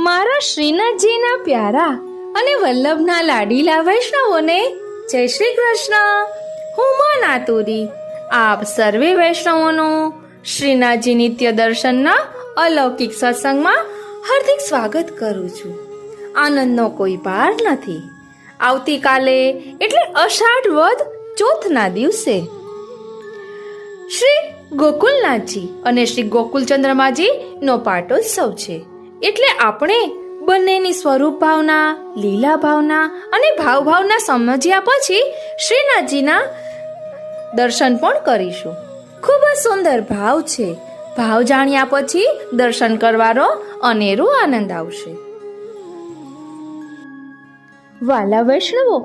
મારા શ્રીનાથજીના પ્યારા અને વલ્લભના લાડીલા વૈષ્ણવોને જય શ્રી કૃષ્ણ. હું મા નાતુરી આપ સર્વે વૈષ્ણવોનું શ્રીનાથજી નિત્ય દર્શનના અલૌકિક સત્સંગમાં હાર્દિક સ્વાગત કરું છું. આનંદનો કોઈ પાર નથી. આવતીકાલે એટલે અષાઢ વદ ચોથના દિવસે શ્રી ગોકુલનાથજી અને શ્રી ગોકુલચંદ્રમાજી નો પાટોત્સવ છે. એટલે આપણે બંનેની સ્વરૂપ ભાવના, લીલા ભાવના અને ભાવના સમજ્યા પછી શ્રીનાથજીના દર્શન પણ કરીશું. ખૂબ જ સુંદર ભાવ છે. ભાવ જાણ્યા પછી દર્શન કરવાનો અનેરો આનંદ આવશે. વાલા વૈષ્ણવો,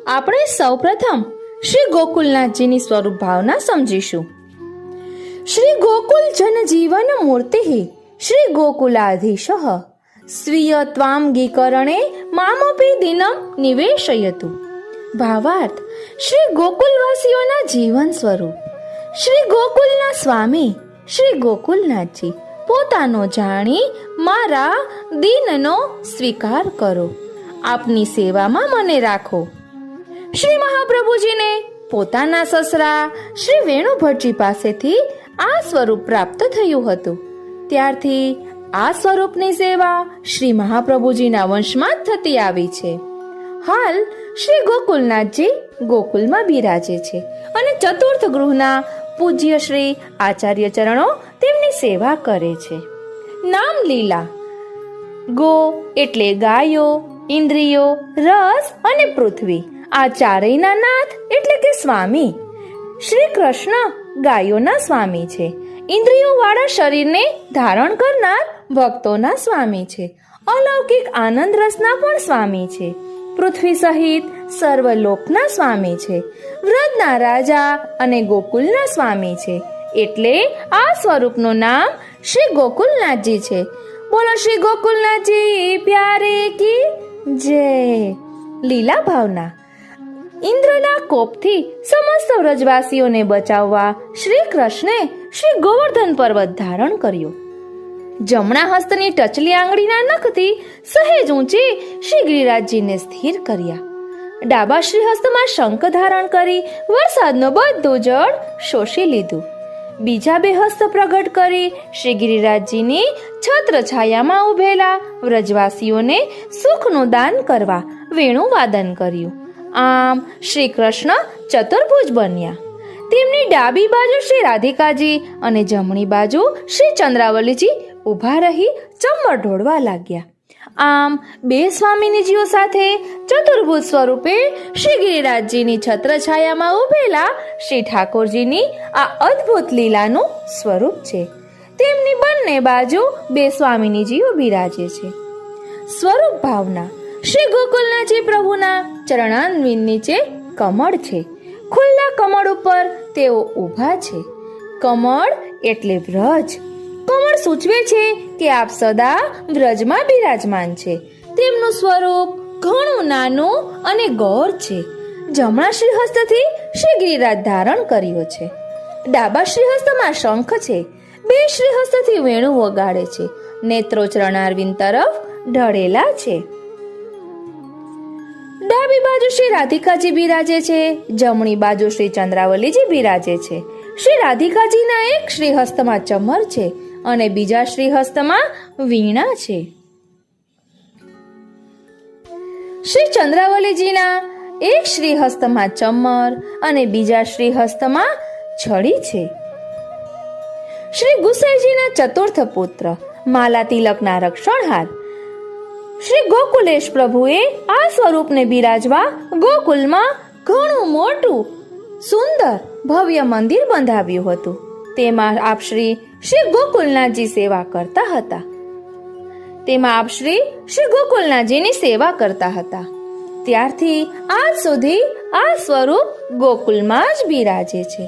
આપણે સૌપ્રથમ શ્રી ગોકુલનાથજીની સ્વરૂપ ભાવના સમજીશું. શ્રી ગોકુલ જનજીવન મૂર્તિ શ્રી ગોકુલાધીશ સ્વીય ત્વાંગીકરણે મામપી દિનમ નિવેશયતુ. ભાવાર્થ: શ્રી ગોકુલવાસીઓના જીવન સ્વરૂપ શ્રી ગોકુલના સ્વામી શ્રી ગોકુલનાથજી પોતાનો જાણી મારા દિનનો સ્વીકાર કરો. આપની સેવામાં મને રાખો. શ્રી મહાપ્રભુજીને પોતાના સસરા શ્રી વેણુભટ્ટજી પાસેથી આ સ્વરૂપ પ્રાપ્ત થયું હતું. ત્યારથી આ સ્વરૂપની સેવા શ્રી મહાપ્રભુજીના વંશમાં જ થતી આવી છે. હાલ શ્રી ગોકુલનાથજી ગોકુલમાં બિરાજે છે અને ચતુર્થ ગૃહના પૂજ્ય શ્રી આચાર્ય ચરણો તેમની સેવા કરે છે. નામ લીલા: ગો એટલે ગાયો, ઇન્દ્રિયો, રસ અને પૃથ્વી આ ચારેયના નાથ એટલે કે સ્વામી. શ્રી કૃષ્ણ ગાયોના સ્વામી છે. ઇન્દ્રિયો વાળા શરીરને ધારણ કરનાર ભક્તોના સ્વામી છે. અલૌકિક આનંદ રસના પણ સ્વામી છે. પૃથ્વી સહિત સર્વલોકના સ્વામી છે. વ્રજના રાજા અને ગોકુલના સ્વામી છે. એટલે આ સ્વરૂપનું નામ શ્રી ગોકુલનાથજી છે. બોલો શ્રી ગોકુલનાથજી પ્યારે કી જય. લીલા ભાવના: ઇન્દ્રના કોપથી સમસ્ત વ્રજવાસીઓને બચાવવા શ્રી કૃષ્ણે શ્રી ગોવર્ધન પર્વત ધારણ કર્યો. જમણા હસ્તની ટચલી આંગળીના નખથી સહેજ ઊંચી શ્રી ગિરિરાજજીને સ્થિર કર્યા. ડાબા શ્રી હસ્તમાં શંખ ધારણ કરી વરસાદનું બધું જળ શોષી લીધું. બીજા બે હસ્ત પ્રગટ કરી શ્રી ગિરિરાજજીની છત્ર છાયામાં ઉભેલા વ્રજવાસીઓને સુખનું દાન કરવા વેણુ વાદન કર્યું. આમ શ્રી કૃષ્ણ ચતુર્ભુજ બન્યા. તેમની ડાબી બાજુ શ્રી રાધિકાજી અને જમણી બાજુ શ્રી ચંદ્રાવલીજી ઊભા રહી ચંબર ઢોળવા લાગ્યા. આમ બે સ્વામીનીજીઓ સાથે ચતુર્ભુજ સ્વરૂપે શ્રી ગિરિરાજજીની છત્રછાયામાં ઉભેલા શ્રી ઠાકોરજીની આ અદ્ભુત લીલાનું સ્વરૂપ છે. તેમની બંને બાજુ બે સ્વામીનીજીઓ બિરાજે છે. સ્વરૂપ ભાવના: શ્રી ગોકુલનાથજી પ્રભુના ચરણાન્વિન નીચે કમળ છે. ખુલ્લા કમળ ઉપર તેઓ ઊભા છે. કમળ એટલે વ્રજ. કમળ સૂચવે છે કે આપ સદા વ્રજમાં બિરાજમાન છે. તેમનું સ્વરૂપ ઘણું નાનું અને ગૌર છે. જમણા શ્રીહસ્તથી શ્રી ગિરિરાજ ધારણ કર્યો છે. ડાબા શ્રીહસ્તમાં શંખ છે. બે શ્રીહસ્તથી વેણુ વગાડે છે. નેત્રો ચરણારવિંદ તરફ ઢળેલા છે. ડાબી બાજુ શ્રી રાધિકાજી બિરાજે છે. જમણી બાજુ શ્રી ચંદ્રાવલીજી બિરાજે છે. શ્રી રાધિકાજીના એક શ્રીહસ્તમાં ચમર છે અને બીજા શ્રીહસ્તમાં વીણા છે. શ્રી ચંદ્રાવલીજીના એક શ્રીહસ્તમાં ચમર અને બીજા શ્રીહસ્તમાં છડી છે. શ્રી ગુસાઈજીના ચતુર્થ પુત્ર માલા તિલકના રક્ષણહાર શ્રી ગોકુલેશ પ્રભુએ આ સ્વરૂપને બિરાજવા ગોકુલમાં ઘણું મોટું સુંદર ભવ્ય મંદિર બંધાવ્યું હતું. તેમાં આપ શ્રી ગોકુલનાથજી સેવા કરતા હતા. ત્યારથી આજ સુધી આ સ્વરૂપ ગોકુલમાં જ બિરાજે છે.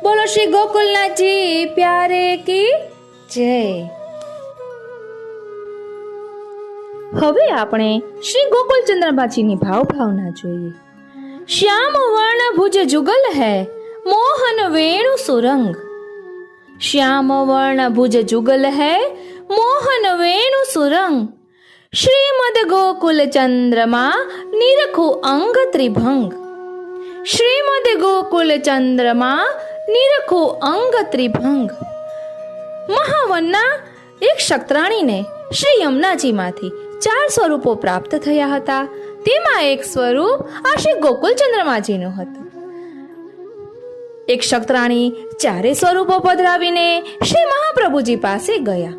બોલો શ્રી ગોકુલનાથજી પ્યારે કી જય. હવે આપણે શ્રી ગોકુલચંદ્રમાજીની ભાવના જોઈએ. શ્યામ વર્ણ ભુજ જુગલ હૈ મોહન વેણુ સુરંગ. શ્યામ વર્ણ ભુજ જુગલ હૈ મોહન વેણુ સુરંગ. શ્રીમદ ગોકુલ ચંદ્રમાં નિરખું અંગ ત્રિભંગ. શ્રીમદ ગોકુલ ચંદ્રમાં નિરખું અંગ ત્રિભંગ. મહાવનના એક ક્ષત્રાણીને શ્રી યમુનાજીમાંથી 4 સ્વરૂપો પ્રાપ્ત થયા હતા. તેમાં એક સ્વરૂપ આ શ્રી ગોકુલ ચંદ્રમાજીનું હતું. એક ક્ષત્રાણી 4 સ્વરૂપો પધરાવીને શ્રી મહાપ્રભુજી પાસે ગયા.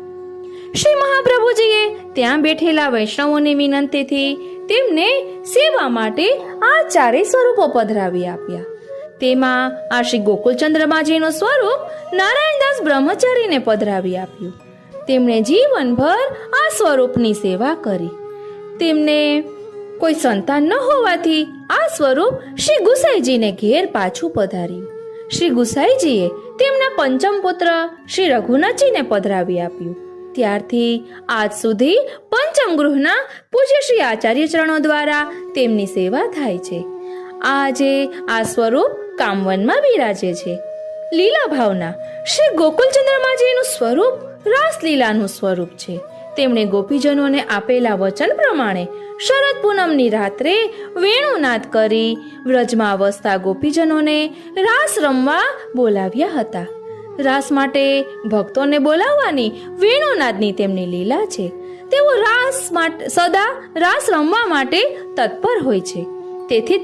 શ્રી મહાપ્રભુજીએ ત્યાં બેઠેલા વૈષ્ણવોની વિનંતીથી તેમને સેવા માટે આ 4 સ્વરૂપો પધરાવી આપ્યા. તેમાં આ શ્રી ગોકુલ ચંદ્રમાજીનું સ્વરૂપ નારાયણદાસ બ્રહ્મચારીને પધરાવી આપ્યું. તેમણે જીવનભર આ સ્વરૂપની સેવા કરી. તેમને કોઈ સંતાન ન હોવાથી આ સ્વરૂપ શ્રી ગુસાઈજીને ઘેર પાછું પધાર્યું. શ્રી ગુસાઈજીએ તેમના પંચમ પુત્ર શ્રી રઘુનાથજીને પધરાવી આપ્યું. ત્યારથી આજ સુધી પંચમ ગૃહના પૂજ્ય શ્રી આચાર્ય ચરણો દ્વારા તેમની સેવા થાય છે. આજે આ સ્વરૂપ કામવનમાં બિરાજે છે. લીલા ભાવના શ્રી ગોકુલ ચંદ્રમાજીનું સ્વરૂપ રાસલીલાનું સ્વરૂપ છે. તેમણે ગોપીજનોને આપેલા વચન પ્રમાણે શરદ પૂનમની રાત્રે વેણુનાદ કરી વ્રજમાં વસતા ગોપીજનોને રાસ રમવા બોલાવ્યા હતા. રાસ માટે ભક્તોને બોલાવવાની વેણુનાદની તેમની લીલા છે. તેઓ સદા રાસ રમવા માટે તત્પર હોય છે. તેથી જ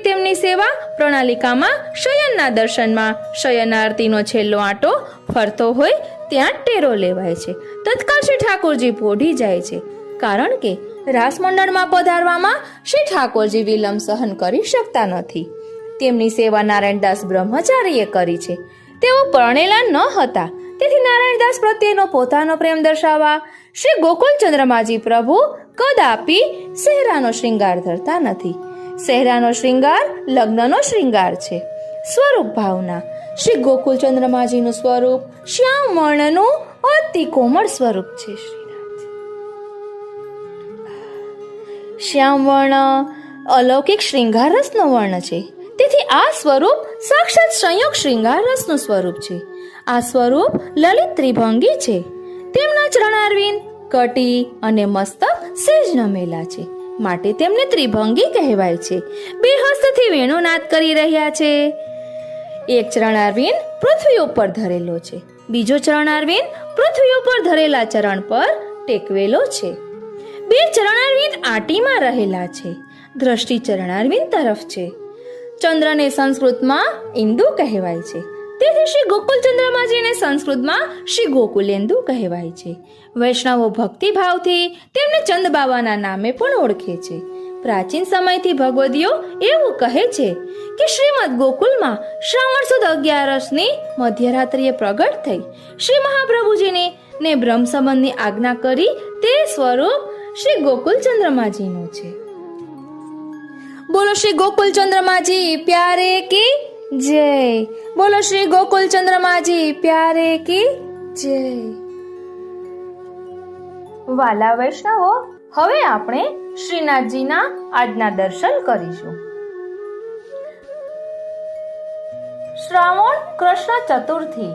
તેમની સેવા પ્રણાલિકામાં શયનના દર્શનમાં શયનાર્તીનો છેલ્લો આંટો ફરતો હોય ત્યાં ટેરો લેવાય છે. તત્કાળ શ્રી ઠાકોરજી પોઢી જાય છે. કારણ કે રાસ મંડળમાં પધારવામાં શ્રી ઠાકોરજી વિલંબ સહન કરી શકતા નથી. તેમની સેવા નારાયણદાસ બ્રહ્મચારીએ કરી છે. તેઓ પરણેલા ન હતા. તેથી નારાયણદાસ પ્રત્યેનો પોતાનો પ્રેમ દર્શાવવા શ્રી ગોકુલ ચંદ્રમાજી પ્રભુ કદાપી સહેરાનો શ્રૃંગાર ધરતા નથી. સહેરાનો શ્રૃંગાર લગ્નનો શ્રૃંગાર છે. સ્વરૂપ ભાવના શ્રી ગોકુલ ચંદ્રમાજીનું સ્વરૂપ શ્યામ વર્ણનું અતિ કોમળ સ્વરૂપ છે. શ્યામ વર્ણ અલૌકિક શ્રૃંગાર રસનો વર્ણ છે. તેથી આ સ્વરૂપ સાક્ષાત સંયોગ શ્રૃંગાર રસનું સ્વરૂપ છે. આ સ્વરૂપ લલિત ત્રિભંગી છે. તેમના ચરણારવિંદ, કટી અને મસ્તક સેજ નમેલા છે. માટે તેમને ત્રિભંગી કહેવાય છે. 2 હસ્તથી વેણુનાદ કરી રહ્યા છે. એક ચરણારવિંદ પૃથ્વી ઉપર ધરેલો છે. બીજો ચરણારવિંદ પૃથ્વી ઉપર ધરેલા ચરણ પર ટેકવેલો છે. 2 ચરણારવિંદ આંટીમાં રહેલા છે. દ્રષ્ટિ ચરણારવિંદ તરફ છે. ચંદ્રને સંસ્કૃતમાં ઇન્દુ કહેવાય છે. તેથી શ્રી ગોકુલ ચંદ્રમાજીને સંસ્કૃતમાં શ્રી ગોકુલેન્દુ કહેવાય છે. વૈષ્ણવો ભક્તિભાવથી તેમને ચંદબાવાના નામે પણ ઓળખે છે. પ્રાચીન સમયથી ભગવદીઓ એવું કહે છે કે શ્રીમદ ગોકુલમાં શ્રાવણ સુદ 11ની મધ્યરાત્રિએ પ્રગટ થઈ શ્રી મહાપ્રભુજીને ને બ્રહ્મ સંબંધની આજ્ઞા કરી તે સ્વરૂપ શ્રી ગોકુલ ચંદ્રમાજીનું છે. બોલો શ્રી ગોકુલ ચંદ્રમાજી પ્યારે કી જય. બોલો શ્રી ગોકુલ ચંદ્રમાજી પ્યારે કી જય. વાલા વૈષ્ણવો, હવે આપણે શ્રીનાથજીના આજના દર્શન કરીશું. શ્રાવણ કૃષ્ણ ચતુર્થી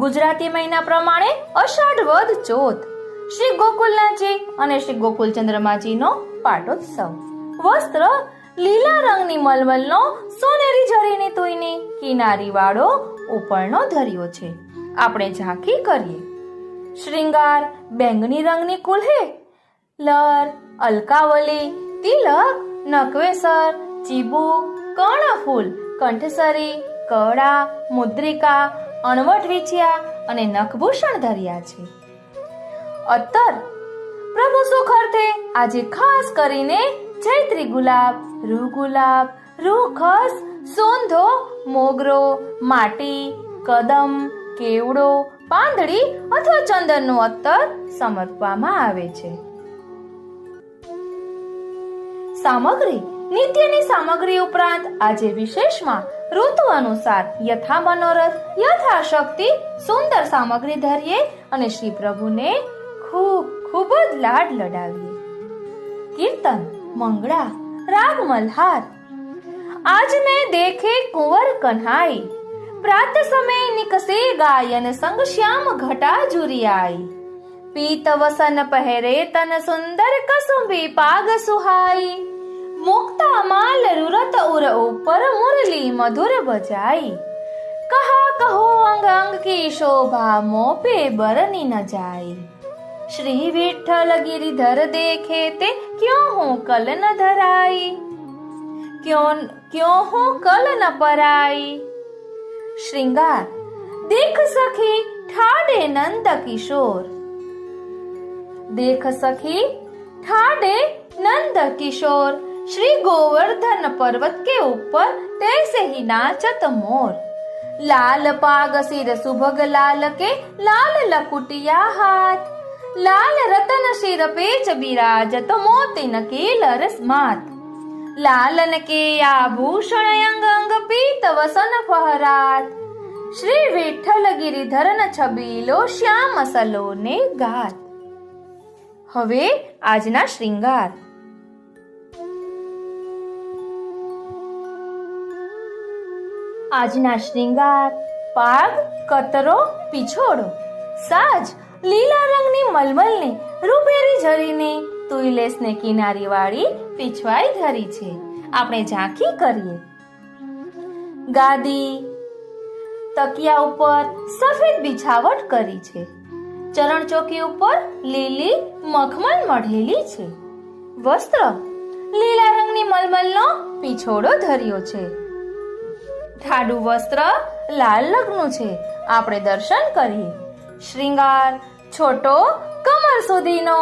ગુજરાતી મહિના પ્રમાણે અષાઢ વદ ચોથ શ્રી ગોકુલનાથજી અને શ્રી ગોકુલ ચંદ્રમાજીનો પાટોત્સવ. વસ્ત્ર લીલા રંગની મલમલનો સોનેરી જરીની તુઈની કિનારી વાળો ઉપરનો ધર્યો છે. આપણે ઝાંખી કરીએ. શ્રૃંગાર બેંગની રંગની કુલ્હે, લર, અલકાવલી, તિલક, નકવેસર, ચીબુક, કર્ણફૂલ, કંઠસરી, કડા, મુદ્રિકા, અણવટ વીંછિયા અને નખભૂષણ ધર્યા છે. અત્તર પ્રભુ સુખ અર્થે આજે ખાસ કરીને ચૈત્રી ગુલાબ, રૂ ગુલાબ, રૂ ખસ, સોંધો, મોગરો, માટી, કદમ, કેવડો, પાંદડી અથવા ચંદનનું અત્તર સમર્પવામાં આવે છે. સામગ્રી નિત્યની સામગ્રી ઉપરાંત આજે વિશેષમાં ઋતુ અનુસાર યથા મનોરથ યથાશક્તિ સુંદર સામગ્રી ધરીએ અને શ્રી પ્રભુને ખૂબ જ લાડ લડાવીએ. કીર્તન મંગળા રાગ મલ્હાર. આજ મેં દેખે કુંવર કન્હાઈ, પ્રાત સમય નિકસે ગાયન સંગ શ્યામ ઘટા જુરિયાઈ. પીત વસન પહેરે તન સુંદર કસુંબી પાગ સુહાઈ મુક્તા માલ રૂરત ઉર ઉપર મુરલી મધુર બજાઈ કહા કહો અંગ અંગ કી શોભા મોપે બરની ન જાય શ્રી વિઠ્ઠલ ગિરિધર દેખે તે ક્યો હું કલ ન ધરાઈ ક્યો હું કલ ન પરાઈ શ્રૃંગાર દેખ સખી ઠાડે નંદ કિશોર देख सखी ठाडे नंद किशोर श्री गोवर्धन पर्वत के ऊपर तैसे ही नाचत मोर लाल पाग सिर सुभग लाल के लाल लकुटिया हाथ लाल रतन शिर पेच बिराजत मोतिन के लरस मात लालन के आभूषण अंग अंग पीत वसन फहरात श्री विठ्ठल गिरिधरन छबीलो श्याम सलोने गात। હવે આજના શ્રૃંગાર। આજના શ્રૃંગાર પાગ કતરો પીછોડો સાજ લીલા રંગની મલમલને રૂપેરી જરીને તુઈલેસને કિનારી વાળી પીછવાઈ ધરી છે। આપણે ઝાંખી કરીએ। ગાદી તકિયા ઉપર સફેદ બિછાવટ કરી છે। ચરણ ચોકી ઉપર લીલી મખમલ મઢેલી છે। વસ્ત્ર લીલા રંગની મલમલનો પીછોડો ધર્યો છે। ઠાડું વસ્ત્ર લાલ રંગનું છે। આપણે દર્શન કરીએ। શ્રૃંગાર છોટો કમર સુધીનો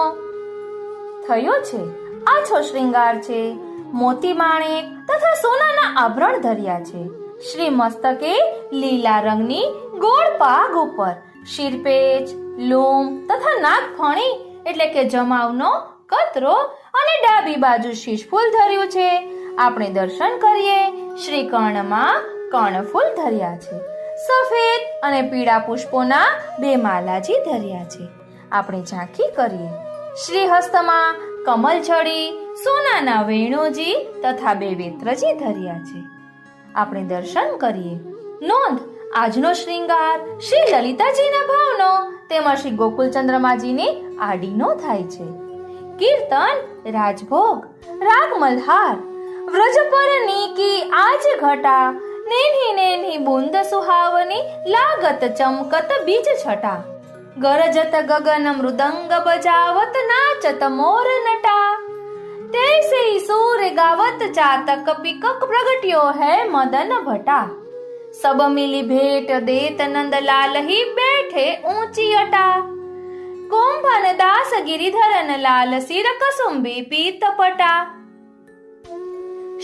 થયો છે। આછો શ્રૃંગાર છે। મોતી માણેક તથા સોનાના આભરણ ધર્યા છે। શ્રી મસ્તકે લીલા રંગની ગોળ પાગ ઉપર શિરપેચ લૂમ તથા નાગફણી એટલે કે જમાવનો કતરો અને ડાબી બાજુ શીશફૂલ ધર્યું છે। આપણે દર્શન કરીએ। શ્રી કર્ણમાં કર્ણફૂલ ધર્યા છે। સફેદ અને પીળા પુષ્પોના 2 માલાજી ધર્યા છે। આપણે ઝાંખી કરીએ। શ્રી હસ્તમાં કમલછડી સોનાના વેણુજી તથા 2 વેત્રજી ધર્યા છે। આપણે દર્શન કરીએ। નોંધ આજનો શ્રૃંગાર શ્રી લલિતાજીના ભાવનો તેમજ શ્રી ગોકુલચંદ્રમાજીની આડીનો થાય છે। કીર્તન રાજભોગ રાગ મલ્હાર વ્રજ પર નીકી આજ ઘટા નેની નેની બુંદ સુહાવની લાગત ચમકત બીજ છટા ગરજત ગગન મૃદંગ બજાવત નાચત મોર નટા તૈસે સૂર ગાવત ચાતક પિકક પ્રગટ્યો હૈ મદન ભટા सब मिली भेंट देत नंदलाल ही बैठे ऊंची अटा कुंभन दास गिरिधरन लाल सिर कसुंबी पीत पटा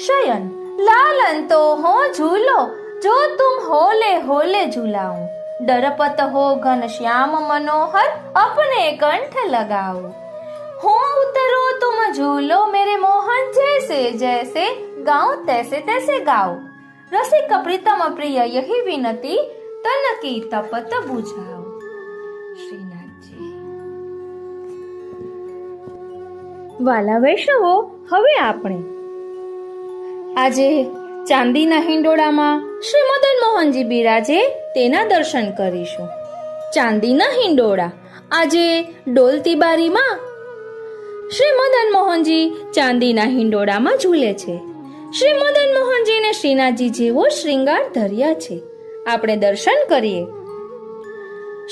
शयन लालन तो हो झूलो जो तुम होले होले झूलाऊं डरपत हो घन श्याम मनोहर अपने कंठ लगाऊं हो उतरो तुम झूलो मेरे मोहन जैसे जैसे गाऊं तैसे तैसे गाऊं रसिक प्रीतम प्रिय यही विनती तन की तपत बुझाओ। શ્રીનાથજી। વાલા વૈષ્ણવો, હવે આપણે આજે ચાંદીના હિંડોળામાં શ્રી મદન મોહનજી બિરાજે તેના દર્શન કરીશું। ચાંદીના હિંડોળા આજે ડોલતી બારીમાં શ્રી મદન મોહનજી ચાંદીના હિંડોળામાં ઝૂલે છે। શ્રી મદન મોહનજીને શ્રીનાથજી જેવો શ્રૃંગાર ધર્યા છે। આપણે દર્શન કરીએ।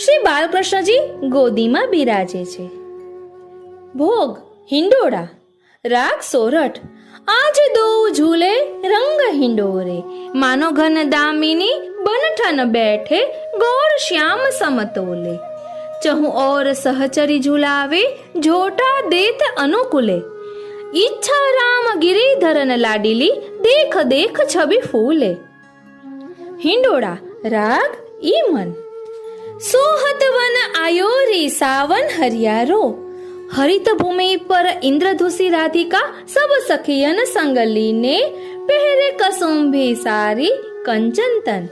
શ્રી બાલકૃષ્ણજી ગોદીમાં બિરાજે છે। ભોગ હિંડોળા રાગ સોરઠ આજ દો ઝૂલે રંગ હિંડોરે માનો ઘન દામિની બનઠન બેઠે ગોળ શ્યામ સમતોલે ચહુ ઓર સહચરી ઝુલાવે ઝોટા દેત અનુકૂલે ઈચ્છા રામ गिरिधरन लाडीली देख देख छवि फूले। हिंडोड़ा राग ईमन सोहत वन आयोरी सावन हरियारो हरित भूमि पर इंद्रधुसी राधिका सब सखियन संगली ने पहरे कसुंभी सारी कंचनतन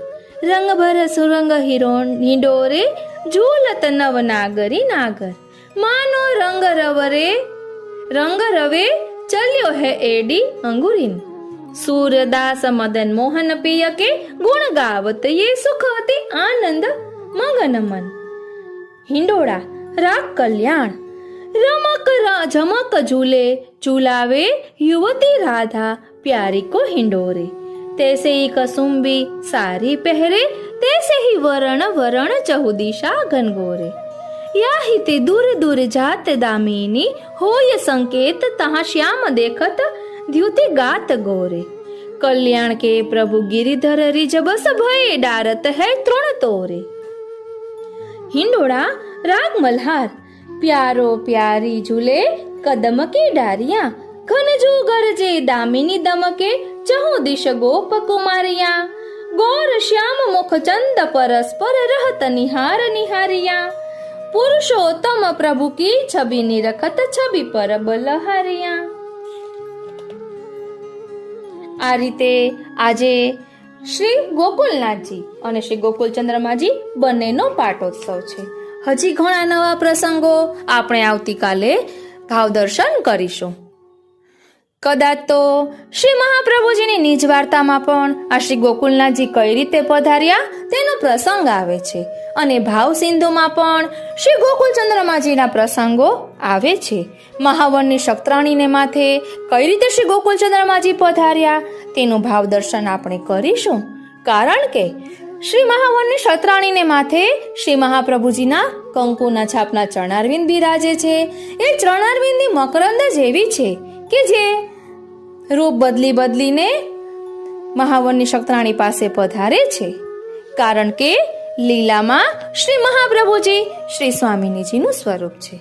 रंग भर सुरंग हिंडोरे झूलत नव नागरी नागर मानो रंग रवे चलियो है एडी अंगुरीन सूरदास मदन मोहन पिय के गुण गावत ये सुख अति आनंद मगन मन। हिंडोड़ा રાગ કલ્યાણ. રમક ઝમક ઝૂલે ઝુલાવે યુવતી રાધા પ્યારી કો હિંડોરે. તૈસે ही कसुम्बी सारी पहरे तैसे ही वरण वरण चहु दिशा घनघोरे. या ही ते दूर दूर जात दामिनी होय संकेत तहाँ श्याम देखत द्युति गात गोरे. कल्याण के प्रभु गिरिधर रिजबस भय डारत है तृण तोरे. हिंडोड़ा राग मल्हार. प्यारो प्यारी झूले कदम की डारिया घन जो गरजे दामिनी दमके चहु दिश गोप कुमारिया. गौर श्याम मुख चंद परस्पर रहत निहार निहारिया. पुरुषोत्तम प्रभु की छवि निरखत छवि पर बलहारिया. આ રીતે આજે શ્રી ગોકુલનાથજી અને શ્રી ગોકુલચંદ્રમાજી બંનેનો પાટોત્સવ છે. હજી ઘણા નવા પ્રસંગો આપણે આવતીકાલે ભાવદર્શન કરીશું. કદાચ તો શ્રી મહાપ્રભુજીની નિજ વાર્તામાં પણ આ શ્રી ગોકુલનાથજી કઈ રીતે પધાર્યા તેનો પ્રસંગ આવે છે અને ભાવ સિંધુમાં પણ શ્રી ગોકુલચંદ્રમાજીના પ્રસંગો આવે છે. મહાવનની શક્ત્રાણીને માથે કઈ રીતે શ્રી ગોકુલચંદ્રમાજી પધાર્યા તેનું ભાવ દર્શન આપણે કરીશું. કારણ કે શ્રી મહાવનની શક્ત્રાણીને માથે શ્રી મહાપ્રભુજીના કંકુના છાપના ચરણારવિંદ બિરાજે છે. એ ચરણારવિંદની મકરંદ જેવી છે કે જે રૂપ બદલી બદલીને મહાવનની શક્ત્રાણી પાસે પધારે છે. કારણ કે લીલામાં શ્રી મહાપ્રભુજી શ્રી સ્વામિનીજીનું સ્વરૂપ છે.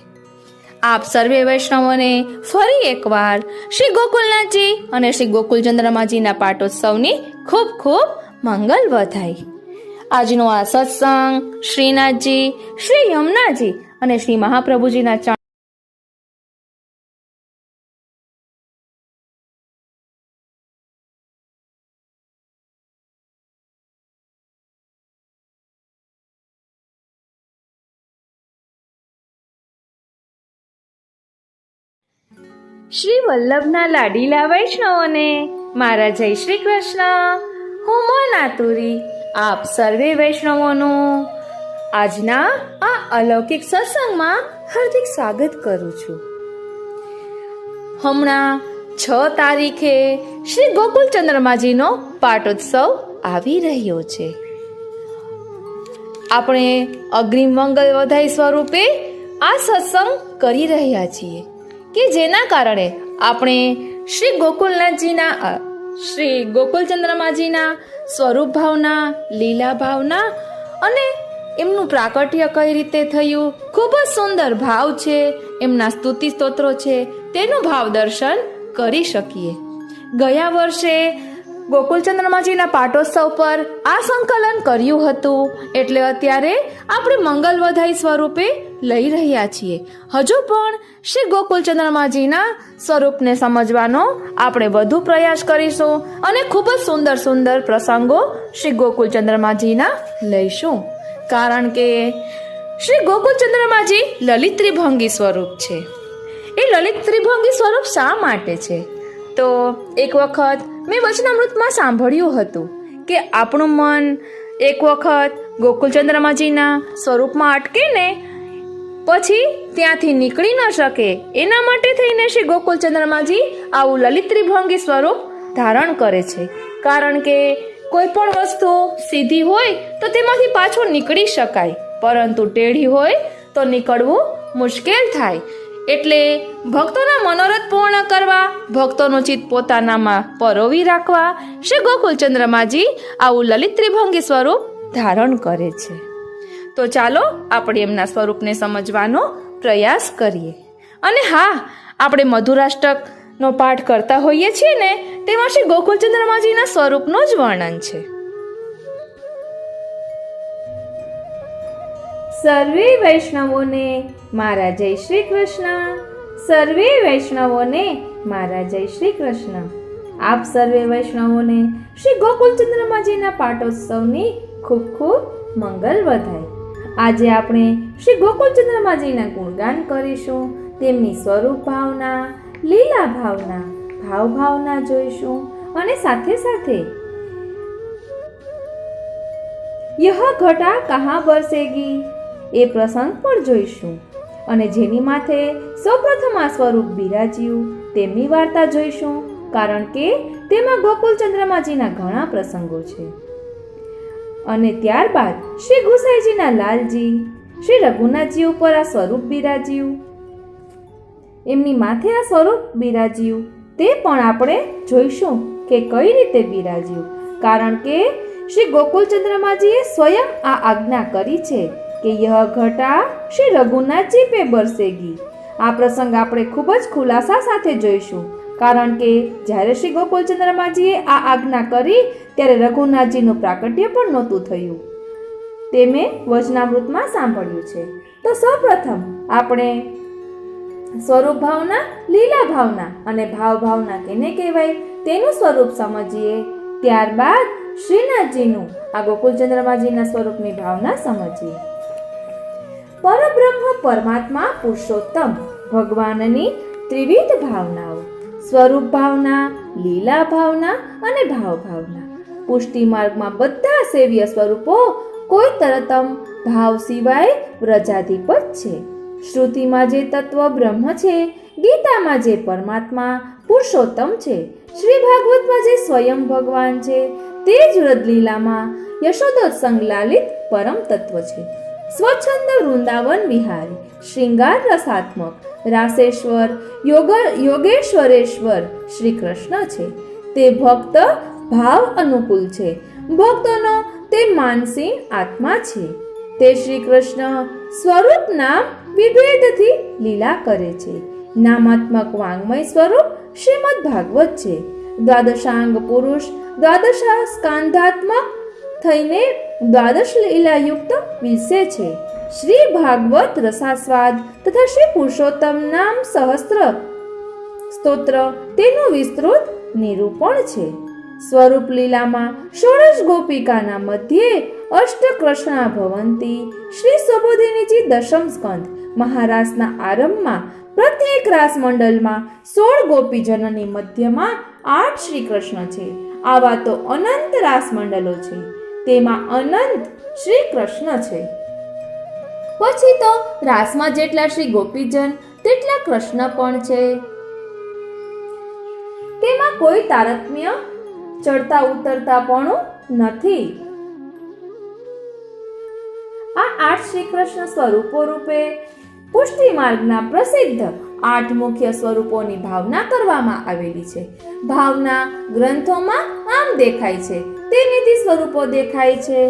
આપ સર્વે વૈષ્ણવોને ફરી એકવાર શ્રી ગોકુલનાથજી અને શ્રી ગોકુલચંદ્રમાજીના પાટોત્સવની ખૂબ ખૂબ મંગલ વધાઈ. આજનો આ સત્સંગ શ્રીનાથજી, શ્રી યમુનાજી અને શ્રી મહાપ્રભુજીના શ્રી વલ્લભના લાડીલા વૈષ્ણવોને મારા જય શ્રી કૃષ્ણ. હું મોનાતુરી આપ સર્વે વૈષ્ણવોનું આજના આ અલૌકિક સત્સંગમાં હાર્દિક સ્વાગત કરું છું. હમણાં 6 તારીખે શ્રી ગોકુલચંદ્રમાજીનો પાટોત્સવ આવી રહ્યો છે. આપણે અગ્રિમ મંગલ વધાઈ સ્વરૂપે આ સત્સંગ કરી રહ્યા છીએ કે જેના કારણે આપણે શ્રી ગોકુલનાથજીના શ્રી ગોકુલચંદ્રમાજીના સ્વરૂપ ભાવના, લીલા ભાવના અને એમનું પ્રાકટ્ય કઈ રીતે થયું, ખૂબ જ સુંદર ભાવ છે, એમના સ્તુતિ સ્તોત્રો છે, તેનું ભાવ દર્શન કરી શકીએ. ગયા વર્ષે ગોકુલચંદ્રમાજીના પાટોત્સવ પર આ સંકલન કર્યું હતું, એટલે અત્યારે આપણે મંગલ વધાઈ સ્વરૂપે લઈ રહ્યા છીએ. હજુ પણ શ્રી ગોકુલચંદ્રમાજીના સ્વરૂપને સમજવાનો આપણે વધુ પ્રયાસ કરીશું અને ખૂબ જ સુંદર સુંદર પ્રસંગો શ્રી ગોકુલચંદ્રમાજીના લઈશું. કારણ કે શ્રી ગોકુલચંદ્રમાજી લલિત ત્રિભંગી સ્વરૂપ છે. એ લલિત ત્રિભંગી સ્વરૂપ શા માટે છે? તો એક વખત મેં વચનામૃતમાં સાંભળ્યું હતું કે આપણું મન એક વખત ગોકુલચંદ્રમાજીના સ્વરૂપમાં અટકે ને પછી ત્યાંથી નીકળી ન શકે, એના માટે થઈને શ્રી ગોકુલચંદ્રમાજી આવું લલિત ત્રિભંગી સ્વરૂપ ધારણ કરે છે. કારણ કે કોઈ પણ વસ્તુ સીધી હોય તો તેમાંથી પાછું નીકળી શકાય, પરંતુ ટેઢી હોય તો નીકળવું મુશ્કેલ થાય. એટલે ભક્તોના મનોરથ પૂર્ણ કરવા, ભક્તોનું ચિત્ત પોતાનામાં પરોવી રાખવા શ્રી ગોકુલચંદ્રમાજી આવું લલિત ત્રિભંગી સ્વરૂપ ધારણ કરે છે. તો ચાલો આપણે એમના સ્વરૂપને સમજવાનો પ્રયાસ કરીએ. અને હા, આપણે મધુરાષ્ટકનો પાઠ કરતા હોઈએ છીએ ને, તેમાં શ્રી ગોકુલચંદ્રમાજીના સ્વરૂપનું જ વર્ણન છે. સર્વે વૈષ્ણવોને મારા જય શ્રી કૃષ્ણ. સર્વે વૈષ્ણવોને મારા જય શ્રી કૃષ્ણ. આપ સર્વે વૈષ્ણવોને શ્રી ગોકુલચંદ્રમાજીના પાટોત્સવની ખૂબ ખૂબ મંગલ વધાય. આજે આપણે શ્રી ગોકુલચંદ્રમાજીના ગુણગાન કરીશું, તેમની સ્વરૂપ ભાવના, લીલા ભાવના, ભાવ ભાવના જોઈશું અને સાથે સાથે યહ ઘટા કહા બરસેગી એ પ્રસંગ પણ જોઈશું. અને જેની માથે સૌપ્રથમ આ સ્વરૂપ બિરાજ્યું તેમની વાર્તા જોઈશું, કારણ કે તેમાં ગોકુળ ચંદ્રમાજીના ઘણા પ્રસંગો છે. અને ત્યારબાદ શ્રી ગુસાઈજીના લાલજી શ્રી રઘુનાથજી ઉપર આ સ્વરૂપ બિરાજ્યું, એમની માથે આ સ્વરૂપ બિરાજ્યું તે પણ આપણે જોઈશું કે કઈ રીતે બિરાજ્યું, કારણ કે શ્રી ગોકુળ ચંદ્રમાજીએ સ્વયં આ આજ્ઞા કરી છે કે યહ ઘટા શ્રી રઘુનાથજી પે બરસેગી. આ પ્રસંગ આપણે ખૂબ જ ખુલાસા સાથે જોઈશું, કારણ કે જ્યારે શ્રી ગોકુળ ચંદ્રમાજીએ આ આજ્ઞા કરી ત્યારે રઘુનાથજીનું પ્રાકટ્ય પણ નહોતું થયું. તે મેં વચનામૃતમાં સાંભળ્યું છે. તો સૌપ્રથમ આપણે સ્વરૂપ ભાવના, લીલા ભાવના અને ભાવ ભાવના કેને કહેવાય તેનું સ્વરૂપ સમજીએ. ત્યારબાદ શ્રીનાથજીનું આ ગોકુળ ચંદ્રમાજીના સ્વરૂપની ભાવના સમજીએ. પરબ્રહ્મ પરમાત્મા પુરુષોત્તમ ભગવાનની ત્રિવિધ ભાવનાઓ: સ્વરૂપ ભાવના, લીલા ભાવના અને ભાવ ભાવના. પુષ્ટિ માર્ગમાં બધા સેવ્ય સ્વરૂપો કોઈ તરતમ ભાવ સિવાય વ્રજાધિપત છે. શ્રુતિમાં જે તત્વ બ્રહ્મ છે, ગીતામાં જે પરમાત્મા પુરુષોત્તમ છે, શ્રી ભાગવતમાં જે સ્વયં ભગવાન છે, તે જ વ્રજલીલામાં યશોદોત્સંગ લાલિત પરમ તત્વ છે. સ્વચ્છંદ વૃંદાવન વિહારી, શ્રૃંગાર રસાત્મક, રાસેશ્વર, યોગેશ્વરેશ્વર શ્રી કૃષ્ણ છે. તે ભક્ત ભાવ અનુકૂળ છે. ભક્તોનો તે માનસીન આત્મા છે. તે શ્રી કૃષ્ણ સ્વરૂપ નામ વિભેદથી લીલા કરે છે. નામાત્મક વાંગમય સ્વરૂપ શ્રીમદ ભાગવત છે. દ્વાદશાંગ પુરુષ દ્વાદશ સ્કાંધાત્મક થઈને દ્વાદશ લીલાયુક્ત વિશે છે. શ્રી ભાગવત રસાસ્વાદ તથા શ્રી પુરુષોત્તમ નામ સહસ્ત્ર સ્તોત્ર તેનું વિસ્તૃત નિરૂપણ છે. સ્વરૂપ લીલામાં ષોડશ ગોપિકાના મધ્યે અષ્ટ કૃષ્ણા ભવંતી. શ્રી સુબોધિનીજી દશમ સ્કંદ મહારાસના આરંભમાં પ્રત્યેક રાસ મંડળમાં 16 ગોપીજનોની મધ્યમાં 8 શ્રી કૃષ્ણ છે. આવા તો અનંત રાસ મંડળો છે, તેમાં અનંત શ્રી કૃષ્ણ છે. પછી તો રાસમાં જેટલા શ્રી ગોપીજન તેટલા કૃષ્ણ પણ છે. તેમાં કોઈ તારતમ્ય ચડતા ઉતરતા પણ નથી. આ 8 શ્રી કૃષ્ણ સ્વરૂપો રૂપે પુષ્ટિ માર્ગના પ્રસિદ્ધ 8 મુખ્ય સ્વરૂપોની ભાવના કરવામાં આવેલી છે. ભાવના ગ્રંથોમાં આમ દેખાય છે, તે નિધિ સ્વરૂપો દેખાય છે,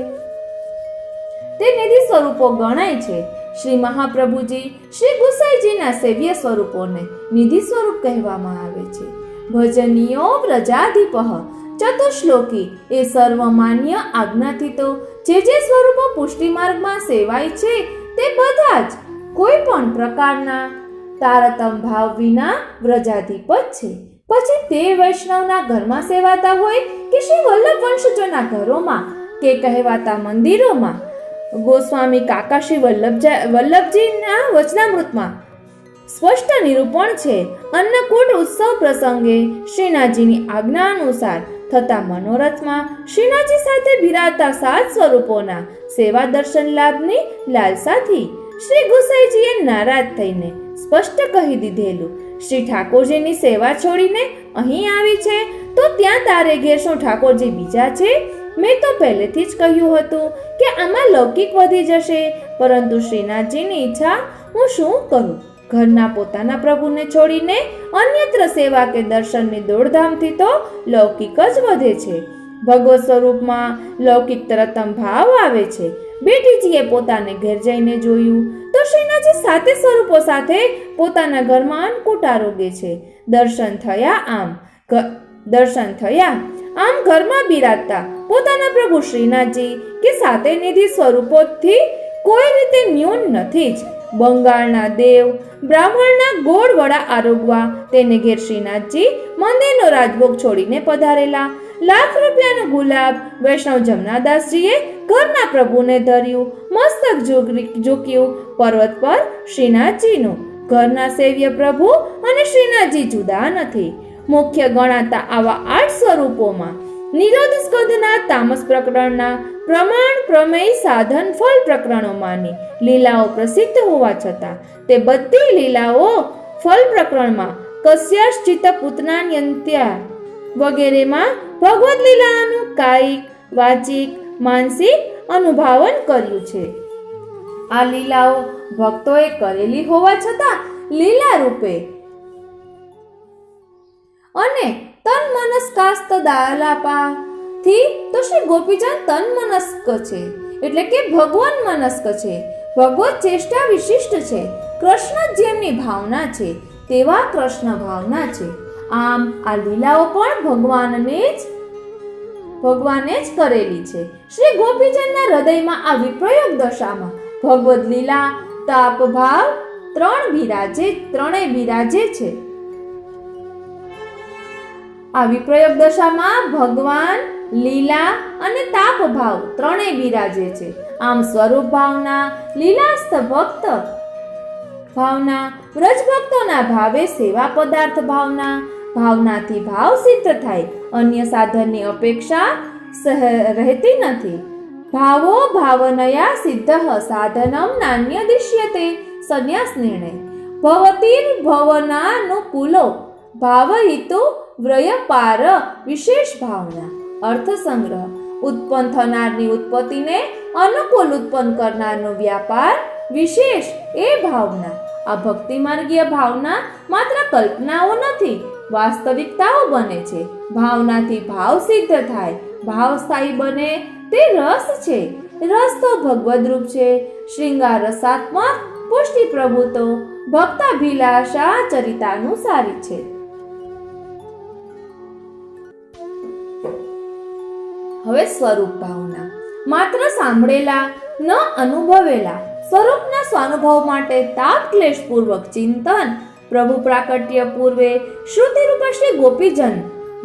તે નિધિ સ્વરૂપો ગણાય છે. શ્રી મહાપ્રભુજી શ્રી ગુસાઈજીના સેવ્ય સ્વરૂપોને નિધિ સ્વરૂપ કહેવામાં આવે છે. ભજનીયો વ્રજાધિપઃ ચતુશ્લોકી એ સર્વમાન્ય આજ્ઞાથી તો જે સ્વરૂપો પુષ્ટિ માર્ગમાં સેવાય છે તે બધા જ કોઈ પણ પ્રકારના તારતમ ભાવ વિના વ્રજાધિપત છે. પછી તે વૈષ્ણવના ઘરમાં સેવાતા હોય કે શ્રી વલ્લભ વંશજોના ઘરોમાં કે કહેવાતા મંદિરોમાં. ગોસ્વામી કાકા શ્રી વલ્લભજીના વચનામૃતમાં સ્પષ્ટ નિરૂપણ છે. અન્નકૂટ ઉત્સવ પ્રસંગે શ્રીનાથજીની આજ્ઞા અનુસાર થતા મનોરથમાં શ્રીનાથજી સાથે બિરાજતા 7 સ્વરૂપોના સેવા દર્શન લાભની લાલસાથી શ્રી ગુસાઈજીએ નારાજ થઈને સ્પષ્ટ કહી દીધેલું, શ્રી ઠાકોરજીની સેવા છોડીને અહીં આવી છે તો ત્યાં તારે ઘેર શું ઠાકોરજી બીજા છે? મેં તો પહેલેથી જ કહ્યું હતું કે આમાં લૌકિક વધી જશે, પરંતુ શ્રીનાથજીની ઈચ્છા હું શું કરું? ઘરના પોતાના પ્રભુને છોડીને અન્યત્ર સેવા કે દર્શનની દોડધામથી તો લૌકિક જ વધે છે. ભગવત સ્વરૂપમાં લૌકિક તરતમ ભાવ આવે છે. બેટીજીએ પોતાને ઘેર જઈને જોયું તો શ્રીનાથજી 7 સ્વરૂપો સાથે પોતાના ઘરમાં અન્નકૂટ આરોગે છે. દર્શન થયા આમ ઘરમાં બિરાજતા પોતાના પ્રભુ શ્રીનાથજી કે 7 નિધિ સ્વરૂપોથી કોઈ રીતે ન્યૂન નથી જ. બંગાળના દેવ બ્રાહ્મણના ગોળ વડા આરોગવા તેને ઘેર શ્રીનાથજી મંદિરનો રાજભોગ છોડીને પધારેલા. લાખ રૂપિયાનો ગુલાબ વૈષ્ણવ જમનાદાસજીએ ઘરના પ્રભુને ધર્યું. મસ્તક ઝૂક્યું પર્વત પર શ્રીનાથજીનું. ઘરના સેવ્ય પ્રભુ અને શ્રીનાથજી જુદા નથી. મુખ્ય ગણાતા આવા 8 સ્વરૂપોમાં નિરોધ સ્કંદના તામસ પ્રકરણના પ્રમાણ, પ્રમેય, સાધન, ફળ પ્રકરણોમાંની લીલાઓ પ્રસિદ્ધ હોવા છતાં તે બધી લીલાઓ ફળ પ્રકરણમાં કસ્યાશ્ચિત પૂતનાન્યંત્યા વગેરેમાં ભગવદ લીલાનું કાયિક, વાચિક, માનસિક અનુભાવન કર્યું છે. આ લીલાઓ ભક્તોએ કરેલી હોવા છતાં લીલા રૂપે અને તન મનસ્કાસ્ત દાલાપાથી તો શ્રી ગોપીજન તન મનસ્ક છે, એટલે કે ભગવાન મનસ્ક છે. ભગવત ચેષ્ટા વિશિષ્ટ છે. કૃષ્ણ જેમની ભાવના છે તેવા કૃષ્ણ ભાવના છે. આમ આ લીલાઓ પણ ભગવાને જ કરેલી છે. શ્રી ગોપીજનના હૃદયમાં આ વિપ્રયોગ દશામાં ભગવદ લીલા, તાપ ભાવ ત્રણેય બિરાજે છે. આ વિપ્રયોગ દશામાં ભગવાન, લીલા અને તાપ ભાવ ત્રણેય બિરાજે છે. આમ સ્વરૂપ ભાવના, લીલાસ્થ ભક્ત ભાવના, વ્રજ ભક્તોના ભાવે સેવા પદાર્થ ભાવના, ભાવનાથી ભાવ સિદ્ધ થાય, અન્ય સાધનની અપેક્ષા રહેતી નથી. ભાવો ભાવનયા સિદ્ધ સાધનમ નાન્ય દિશ્યતે સંન્યાસ નિર્ણય ભવતીર ભવનાનુકૂલો ભાવહિતુ વ્રય પાર વિશેષ ભાવના. અર્થ સંગ્રહ. ઉત્પન્ન થનારની ઉત્પત્તિને અનુકૂળ ઉત્પન્ન કરનારનો વ્યાપાર વિશેષ એ ભાવના. આ ભક્તિ માર્ગીય ભાવના માત્ર કલ્પનાઓ નથી, વાસ્તવિકતાઓ બને છે. ભાવનાથી ભાવ સિદ્ધ થાય, ભાવ સ્થાયી બને તે રસ છે. રસ તો ભગવદ રૂપ છે. શ્રૃંગાર રસાત્મક, પુષ્ટિ પ્રભુતો ભક્તાભિલાષા ચરિતાનુસારી છે. હવે સ્વરૂપ ભાવના. માત્ર સાંભળેલા, ન અનુભવેલા સ્વરૂપના સ્વાનુભવ માટે તાપ ક્લેશ પૂર્વક ચિંતન, પ્રભુ પ્રાકટ્ય પૂર્વે શ્રુતિ રૂપા શ્રી ગોપીજન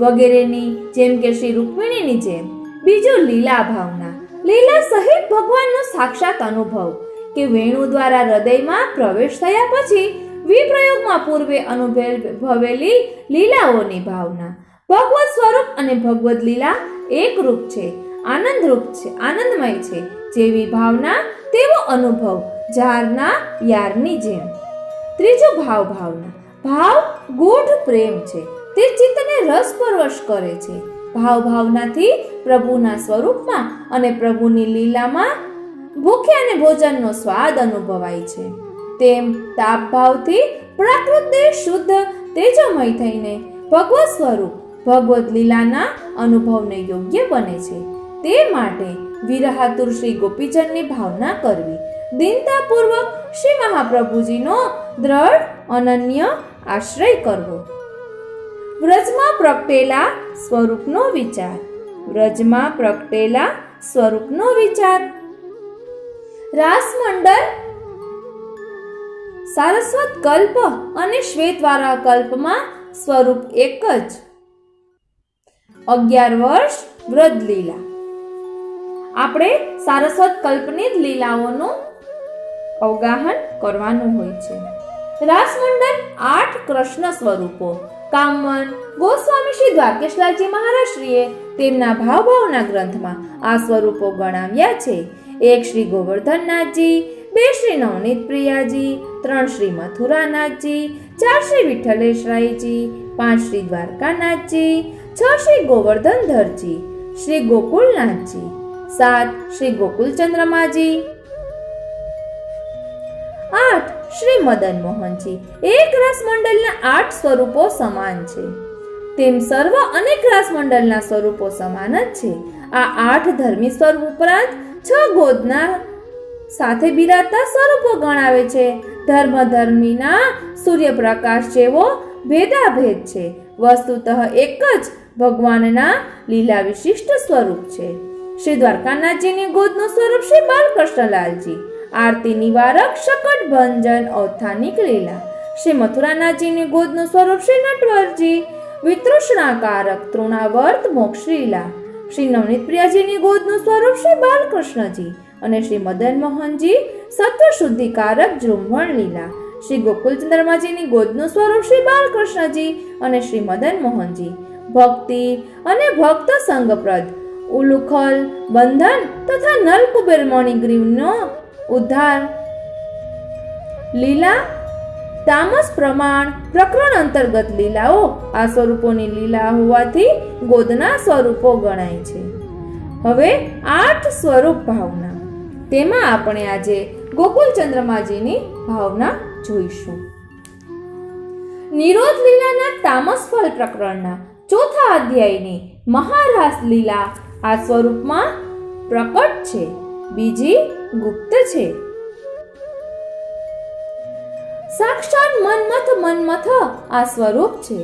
વગેરેની જેમ કે શ્રી રૂક્મિણીની જેમ. બીજું લીલા ભાવના. લીલા સહિત ભગવાનનો સાક્ષાત અનુભવ કે વેણુ દ્વારા હૃદયમાં પ્રવેશ થયા પછી વિપ્રયોગમાં પૂર્વે અનુભવેલી લીલાઓની ભાવના. ભગવત સ્વરૂપ અને ભગવદ લીલા એક રૂપ છે, આનંદરૂપ છે, આનંદમય છે. જેવી ભાવના તેવો અનુભવ, જારના યારની જેમ. ત્રીજું ભાવના. ભાવ ગૂઢ પ્રેમ છે, તે ચિત્તને રસપરવશ કરે છે. ભાવનાથી પ્રભુના સ્વરૂપમાં અને પ્રભુની લીલામાં ભૂખ્યા અને ભોજનનો સ્વાદ અનુભવાય છે. તેમ તાપ ભાવથી પ્રાકૃત દેહ શુદ્ધ તેજોમય થઈને ભગવત સ્વરૂપ, ભગવદ લીલાના અનુભવને યોગ્ય બને છે. તે માટે વિરહાતુર શ્રી ગોપીજનની ભાવના કરવી, દીનતાપૂર્વક શ્રી મહાપ્રભુજીનો દ્રઢ અનન્ય આશ્રય કરવો. વ્રજમાં પ્રગટેલા સ્વરૂપનો વિચાર. વ્રજમાં પ્રગટેલા સ્વરૂપનો વિચાર. રાસમંડળ, સારસ્વત કલ્પ અને શ્વેતવારા કલ્પમાં સ્વરૂપ એક જ. 11 વર્ષ વ્રજ લીલા. આપણે સારસ્વત કલ્પની જ લીલાઓનું અવગાહન કરવાનું હોય છે. રાસમંડળ 8 કૃષ્ણ સ્વરૂપો. કામવન ગોસ્વામી શ્રી દ્વારકેશલાલજી મહારાજશ્રીએ તેમના ભાવના ગ્રંથમાં આ સ્વરૂપો ગણાવ્યા છે. 1 શ્રી ગોવર્ધનનાથજી, 2 શ્રી નવનીત પ્રિયાજી, 3 શ્રી મથુરાનાથજી, 4 શ્રી વિઠ્ઠલેશરાયજી, 5 શ્રી દ્વારકાનાથજી, 6 શ્રી ગોવર્ધનધરજી, શ્રી ગોકુલનાથજી, 7 શ્રી ગોકુલચંદ્રમાજી, 8 શ્રી મદન મોહનજી. એક રાસમંડળના 8 સ્વરૂપો સમાન છે, તેમ સર્વ અનેક રાસમંડળના સ્વરૂપો સમાન જ છે. આ 8 ધર્મી સ્વરૂપ ઉપરાંત 6 ગોદના સાથે બિરાજતા સ્વરૂપો ગણાવે છે. ધર્મીના સૂર્યપ્રકાશ જેવો ભેદાભેદ છે. વસ્તુતઃ એક જ ભગવાનના લીલા વિશિષ્ટ સ્વરૂપ છે. શ્રી દ્વારકાનાથજીની ગોદનું સ્વરૂપ શ્રી બાલકૃષ્ણલાલજી, આરતી નિવારક શકટ ભંજન ઔથાનિક લીલા. શ્રી મથુરાનાથજીની ગોદનું સ્વરૂપ શ્રી નટવરજી, વિતૃષ્ણાકારક તૃણાવર્ત મોક્ષ લીલા. શ્રી નવનીત પ્રિયાજીની ગોદનું સ્વરૂપ શ્રી બાલકૃષ્ણજી અને શ્રી મદન મોહનજી સત્વ શુદ્ધિકારક જૃંભણ લીલા. શ્રી ગોકુલચંદ્રમાજીની ગોદનું સ્વરૂપ શ્રી બાલકૃષ્ણજી અને શ્રી મદન મોહનજી ભક્તિ અને ભક્ત સંગપ્રદ ઉલુખલ બંધન તથા નલકુબેર મણિગ્રીવનો ઉદ્ધાર. લીલા તામસ પ્રમાણ પ્રકરણ અંતર્ગત લીલાઓ આ સ્વરૂપોની લીલા હોવાથી ગોદના સ્વરૂપો ગણાય છે. હવે 8 સ્વરૂપ ભાવના, તેમાં આપણે આજે ગોકુલ ચંદ્રમાજીની ભાવના જોઈશું. નિરોધ લીલાના તામસ ફલ પ્રકરણના 4થા અધ્યાયની મહારાસ લીલા આ સ્વરૂપમાં પ્રકટ છે, બીજી ગુપ્ત છે. સાક્ષાત મન્મથ આ સ્વરૂપ છે.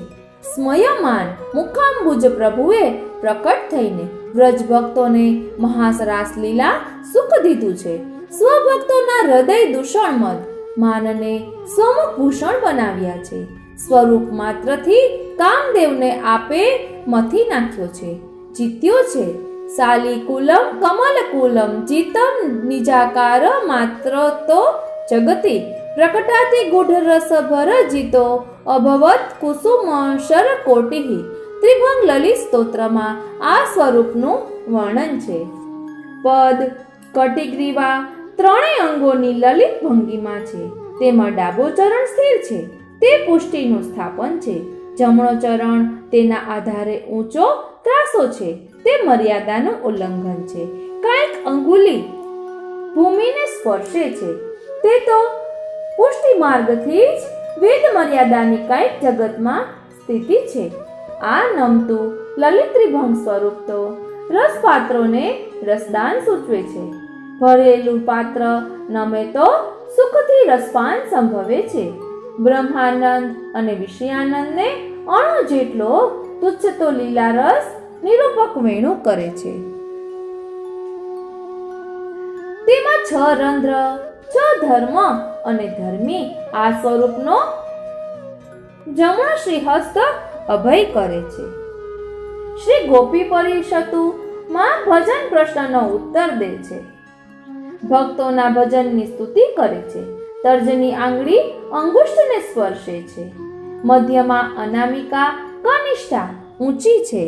સ્મયમાન મુખાંબુજ પ્રભુએ પ્રકટ થઈને વ્રજ ભક્તોને મહારાસ લીલા સુખ દીધું છે. સ્વભક્તોના હૃદય દૂષણ મદ માનને સ્વમુખ ભૂષણ બનાવ્યા છે. સ્વરૂપ માત્રથી કામદેવને આપે મથી નાખ્યો છે, જીત્યો છે. સાલિકુલમ કમલકુલમ જીતમ નિજાકાર માત્ર તો જગતી પ્રકટાતી ગુઢ રસ ભર જીતો અભવત કુસુમ શર કોટિ. ત્રિભંગ લલિત સ્તોત્રમાં આ સ્વરૂપનું વર્ણન છે. પદ કટિગ્રીવા ત્રણેય અંગોની લલિત ભંગીમાં છે. તેમાં ડાબો ચરણ સ્થિર છે, તે પુષ્ટિનું સ્થાપન છે. જમણો ચરણ તેના આધારે ઊંચો ત્રાસો છે, તે મર્યાદાનું ઉલ્લંઘન છે. કાંઈક અંગુલી ભૂમિને સ્પર્શે છે, તે તો પુષ્ટિ માર્ગથી જ વેદ મર્યાદાની કાંઈક જગતમાં સ્થિતિ છે. આ નમતું લલિત ત્રિભંગ સ્વરૂપ તો રસપાત્રોને રસદાન સૂચવે છે. ભરેલું પાત્ર નમે તો સુખથી રસપાન સંભવે છે. બ્રહ્માનંદ અને વિષયાનંદને અણુ જેટલો તુચ્છ તો લીલા રસ નિરૂપક વેણુ કરે છે. તેમાં 6 રંધ્ર, 6 ધર્મ અને ધર્મી આ સ્વરૂપનો જમણો શ્રીહસ્ત અભય કરે છે. શ્રી ગોપી પરિષતુ માં ભજન પ્રશ્નનો ઉત્તર દે છે. ભક્તોના ભજનની સ્તુતિ કરે છે. તર્જની આંગળી અંગુષ્ઠને સ્પર્શે છે. મધ્યમાં અનામિકા કનિષ્ઠા ઊંચી છે.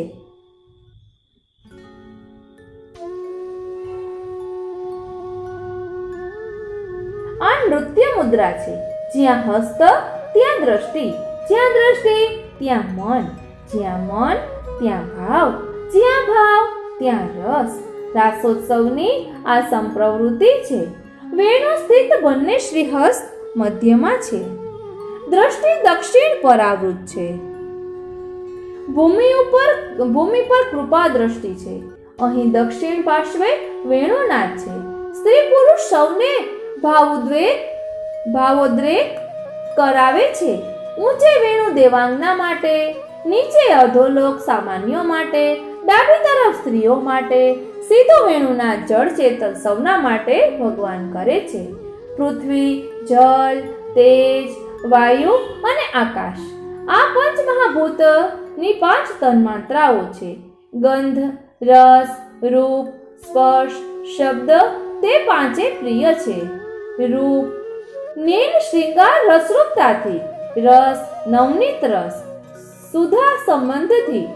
આ નૃત્ય મુદ્રા છે. જ્યાં હસ્ત ત્યાં દ્રષ્ટિ, જ્યાં દ્રષ્ટિ ત્યાં મન, જ્યાં મન ત્યાં ભાવ, જ્યાં ભાવ ત્યાં રસ. રાસોત્સવની આ સંપ્રવૃત્તિ છે. વેણુ સ્થિત બંને શ્રીહસ્ત મધ્યમાં છે. દ્રષ્ટિ દક્ષિણ પરાવૃત છે. ભૂમિ પર કૃપા દ્રષ્ટિ છે. અહીં દક્ષિણ પાર્શ્વે વેણુનાદ છે. સ્ત્રી પુરુષ સૌને ભાવોદ્રેક કરાવે છે. ઊંચે વેણુ દેવાંગના માટે, નીચે અધોલોક સામાન્યો માટે, ડાબી તરફ સ્ત્રીઓ માટે, સીધો વેણુના જળ ચેતન સૌના માટે ભગવાન કરે છે. પૃથ્વી, જળ, તેજ, વાયુ અને આકાશ આ પંચ મહાભૂતની 5 તન્માત્રાઓ છે. ગંધ, રસ, રૂપ, સ્પર્શ, શબ્દ તે 5 પ્રિય છે. રૂપ નીલ શૃંગાર રસરૂપતાથી, રસ નવનીત રસ સુધા સંબંધથી,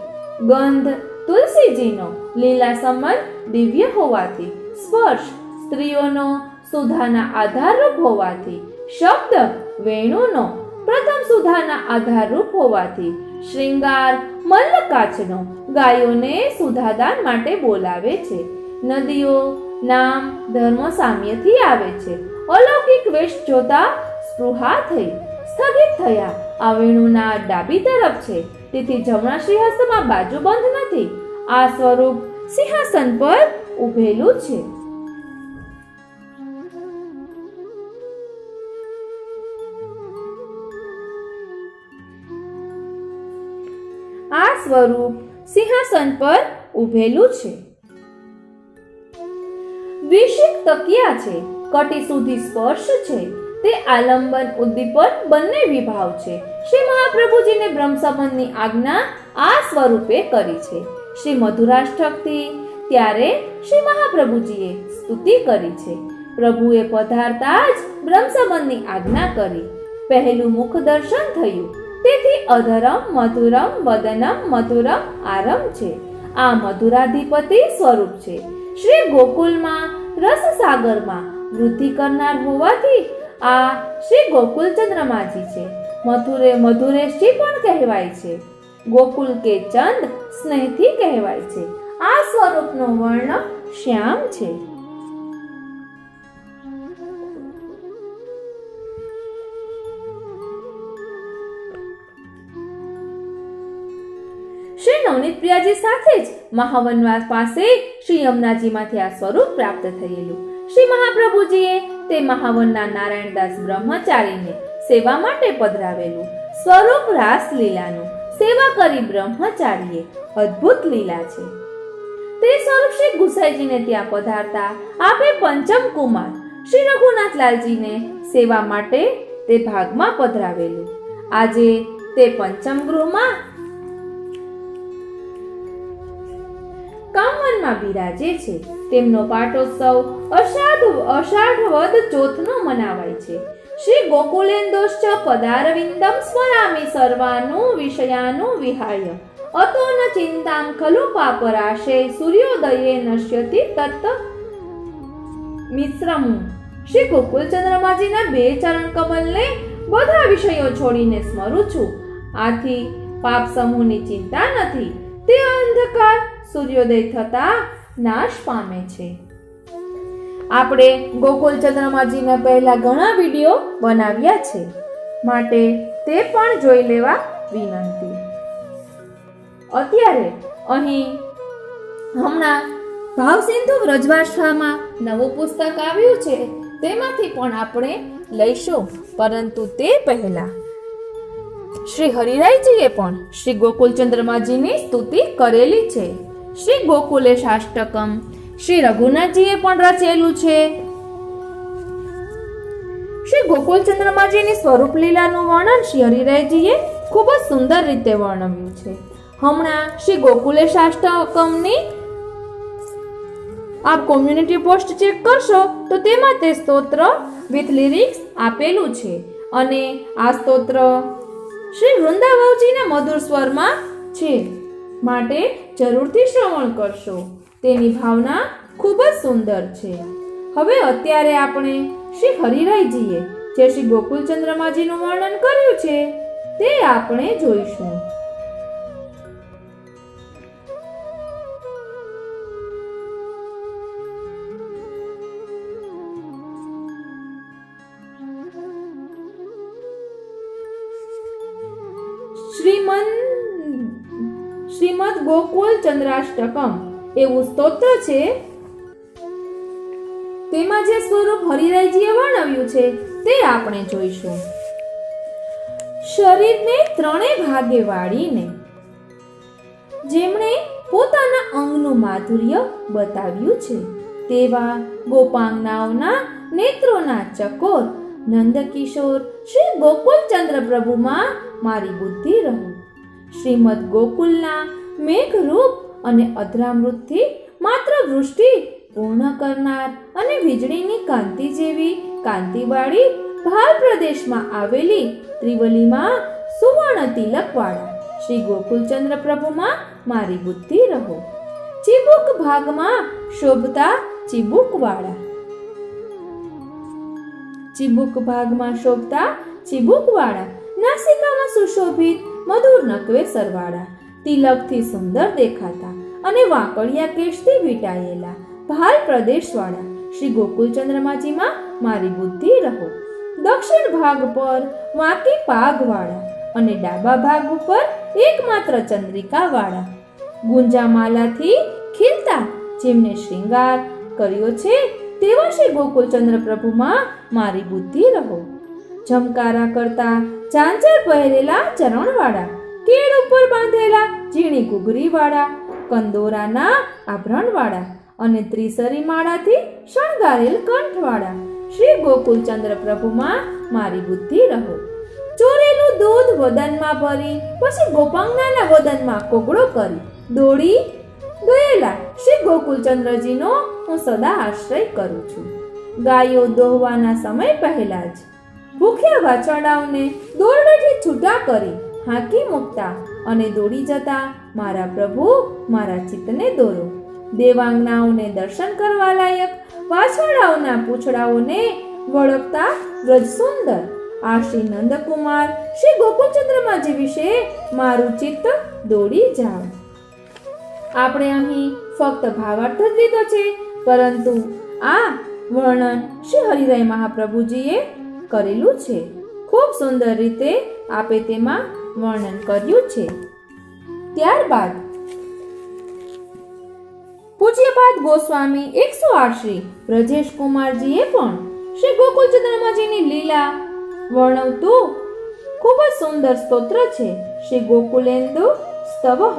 ગંધ તુલસીજીનો લીલા સંબંધ દિવ્ય હોવાથી, સ્પર્શ સ્ત્રીઓનો સુધાના આધારરૂપ હોવાથી, શબ્દ વેણુનો પ્રથમ સુધાના આધારરૂપ હોવાથી, શૃંગાર મલ્લકાચનો ગાયોને સુધાદાન માટે બોલાવે છે. નદીઓ નામ ધર્મ સામ્યથી આવે છે. અલૌકિક વેશ જોતા સ્પૃહા થઈ, સ્થગિત થયા. આ વેણુના ડાબી તરફ છે, તેથી જમણા શ્રીહસ્તમાં બાજુબંધ નથી. આ સ્વરૂપ સિંહાસન પર ઉભેલું છે. આ સ્વરૂપ સિંહાસન પર ઉભેલું છે. વિશિક તકિયા છે. કટી સુધી સ્પર્શ છે. તે આલંબન ઉદ્દીપન બંને વિભાવ છે. શ્રી મહાપ્રભુજીને બ્રહ્મ સંબંધની આજ્ઞા આ સ્વરૂપે કરી છે. શ્રી મધુરાષ્ટકથી ત્યારે શ્રી મહાપ્રભુજીએ સ્તુતિ કરી છે. પ્રભુએ પધારતા જ બ્રહ્મ સંબંધની આજ્ઞા કરી. પહેલું મુખ દર્શન થયું, તેથી અધરમ મધુરમ વદનમ મધુરમ આરંભ છે. આ મધુરાધિપતિ સ્વરૂપ છે. શ્રી ગોકુલમાં રસસાગરમાં વૃદ્ધિ કરનાર હોવાથી આ શ્રી ગોકુલ ચંદ્રમાજી છે. મધુરેશજી પણ કહેવાય છે. ગોકુલ કે ચંદ સ્નેહથી કહેવાય છે. આ સ્વરૂપનો વર્ણ શ્યામ છે. શ્રી નવનીત પ્રિયાજી સાથે જ મહાવનવાસ પાસે શ્રી યમુનાજીમાંથી આ સ્વરૂપ પ્રાપ્ત થયેલું. શ્રી મહાપ્રભુજીએ તે મહાવનના નારાયણદાસ બ્રહ્મચારીને સેવા માટે પધરાવેલું સ્વરૂપ રાસ લીલાનું સેવા કરી બ્રહ્મચારીએ અદ્ભુત લીલા છે. તે સ્વરૂપ શ્રી ગુસાઈજીને ત્યાં પધારતા આપે પંચમ કુમાર શ્રી રઘુનાથલાલજીને સેવા માટે તે ભાગમાં પધરાવેલું. આજે તે પંચમ ગૃહમાં કામવનમાં બિરાજે છે. તેમનો પાટોત્સવ અષાઢ વદ ચોથનો મનાવાય છે. શ્રી ગોકુલેન્દોશ્ચ પદારવિંદમ સ્મરામિ સર્વાનુ વિષયાનુ વિહાય અતો ન ચિંતામ ખલુ પાપરાશે સૂર્યોદયે નશ્યતિ તત મિશ્રમ. શ્રી ગોકુલ ચંદ્રમાજીના બે ચરણ કમલને બધા વિષયો છોડીને સ્મરું છું. આથી પાપ સમૂહની ચિંતા નથી. તે અંધકાર સૂર્યોદય થતા નાશ પામે છે. આપણે ગોકુલ ચંદ્રમાજીના પહેલા ઘણા વિડીયો બનાવ્યા છે, માટે તે પણ જોઈ લેવા વિનંતી. અત્યારે અહીં હમણાં ભાવસિંધુ વ્રજભાષામાં નવું પુસ્તક આવ્યું છે, તેમાંથી પણ આપણે લઈશું. પરંતુ તે પહેલા શ્રી હરિરાયજીએ પણ શ્રી ગોકુલ ચંદ્રમાજીની સ્તુતિ કરેલી છે. શ્રી ગોકુલેશાષ્ટકમ શ્રી રઘુનાથજીએ પણ રચેલું છે. શ્રી ગોકુલ ચંદ્રમાજીની સ્વરૂપ લીલાનું વર્ણન શ્રી હરિરાયજીએ ખૂબ જ સુંદર રીતે વર્ણવ્યું છે. હમણાં શ્રી ગોકુલેશાષ્ટકમની આપ કોમ્યુનિટી પોસ્ટ ચેક કરશો તો તેમાં તે સ્તોત્ર વિથ લિરિક્સ આપેલું છે. અને આ સ્તોત્ર શ્રી વૃંદાવજીના મધુર સ્વરમાં છે, માટે જરૂરથી શ્રવણ કરશો. તેની ભાવના ખૂબ જ સુંદર છે. હવે અત્યારે આપણે શ્રી હરિરાયજીએ જે શ્રી ગોકુલ ચંદ્રમાજીનું વર્ણન કર્યું છે તે આપણે જોઈશું. શ્રીમદ ગોકુલ ચંદ્રાષ્ટકમ એવું સ્તોત્ર છે. તેમાં જે સ્વરૂપ હરિરાયજીએ વર્ણવ્યું છે તે આપણે જોઈશું. શરીરને ત્રણે ભાગે વાળીને જેમણે પોતાના અંગનું માધુર્ય બતાવ્યું છે તેવા ગોપાંગનાઓના નેત્રોના ચકોર નંદકિશોર શ્રી ગોકુલ ચંદ્ર પ્રભુમાં મારી બુદ્ધિ રહો. શ્રીમદ ગોકુલના મેઘરૂપ અને અધરામૃતથી માત્ર વૃષ્ટિ પૂર્ણ કરનાર અને વીજળીની કાંતિ જેવી કાંતિવાળી ભાલ પ્રદેશમાં આવેલી ત્રિવલીમાં સુવર્ણ તિલકવાળા શ્રી ગોકુલચંદ્ર પ્રભુમાં મારી બુદ્ધિ રહો. ચીબુક ભાગમાં શોભતા ચીબુકવાળા નાસિકામાં સુશોભિત મધુર નકવે સરવાળા તિલકથી સુંદર દેખાતા અને વાંકડિયા કેશથી વીંટાયેલા ભાલ પ્રદેશવાળા શ્રી ગોકુલચંદ્રમાજીમાં મારી બુદ્ધિ રહો. દક્ષિણ ભાગ પર વાંકી પાઘવાળા અને ડાબા ભાગ ઉપર એકમાત્ર ચંદ્રિકાવાળા ગુંજામાલાથી ખીલતા જેમને શૃંગાર કર્યો છે તેવા શ્રી ગોકુલચંદ્ર પ્રભુમાં મારી બુદ્ધિ રહો. ઝમકારા કરતા ઝાંઝર પહેરેલા ચરણવાળા કેળ ઉપર બાંધેલા ઝીણી ઘૂઘરીવાળા કંદોરાના આભરણવાળા અને ત્રિસરી માળાથી શણગારેલ કંઠવાળા શ્રી ગોકુલચંદ્ર પ્રભુમાં મારી બુદ્ધિ રહો. ચોરેલું દૂધ વદનમાં ભરી પછી ગોપાંગનાના વદનમાં કોગળો કરી દોડી ગયેલા શ્રી ગોકુલચંદ્રજીનો હું સદા આશ્રય કરું છું. ગાયો દોહવાના સમય પહેલા જ ભૂખ્યા વાછરડાઓને દોરડેથી છૂટા કરી હાંકી મૂકતા અને દોડી જતા મારા પ્રભુ મારા ચિત્તને દોરો. દેવાંગનાઓને દર્શન કરવા લાયક વાછરડાઓના પૂંછડાઓને વળગતા વ્રજ સુંદર આ શ્રી નંદકુમાર શ્રી ગોકુળચંદ્રમાજી વિશે મારું ચિત્ત દોડી જાવ. આપણે અહીં ફક્ત ભાવાર્થ જ લીધો છે, પરંતુ આ વર્ણન શ્રી હરિરાય મહાપ્રભુજીએ કરેલું છે. ખૂબ સુંદર રીતે આપે તેમાં વર્ણન કર્યું છે. ત્યારબાદ પૂજ્યપાદ ગોસ્વામી 108 શ્રી બ્રજેશ કુમારજીએ પણ શ્રી ગોકુળચંદ્રમાજીની લીલા વર્ણવતું ખૂબ જ સુંદર સ્તોત્ર છે, શ્રી ગોકુલેન્દુ સ્તવઃ.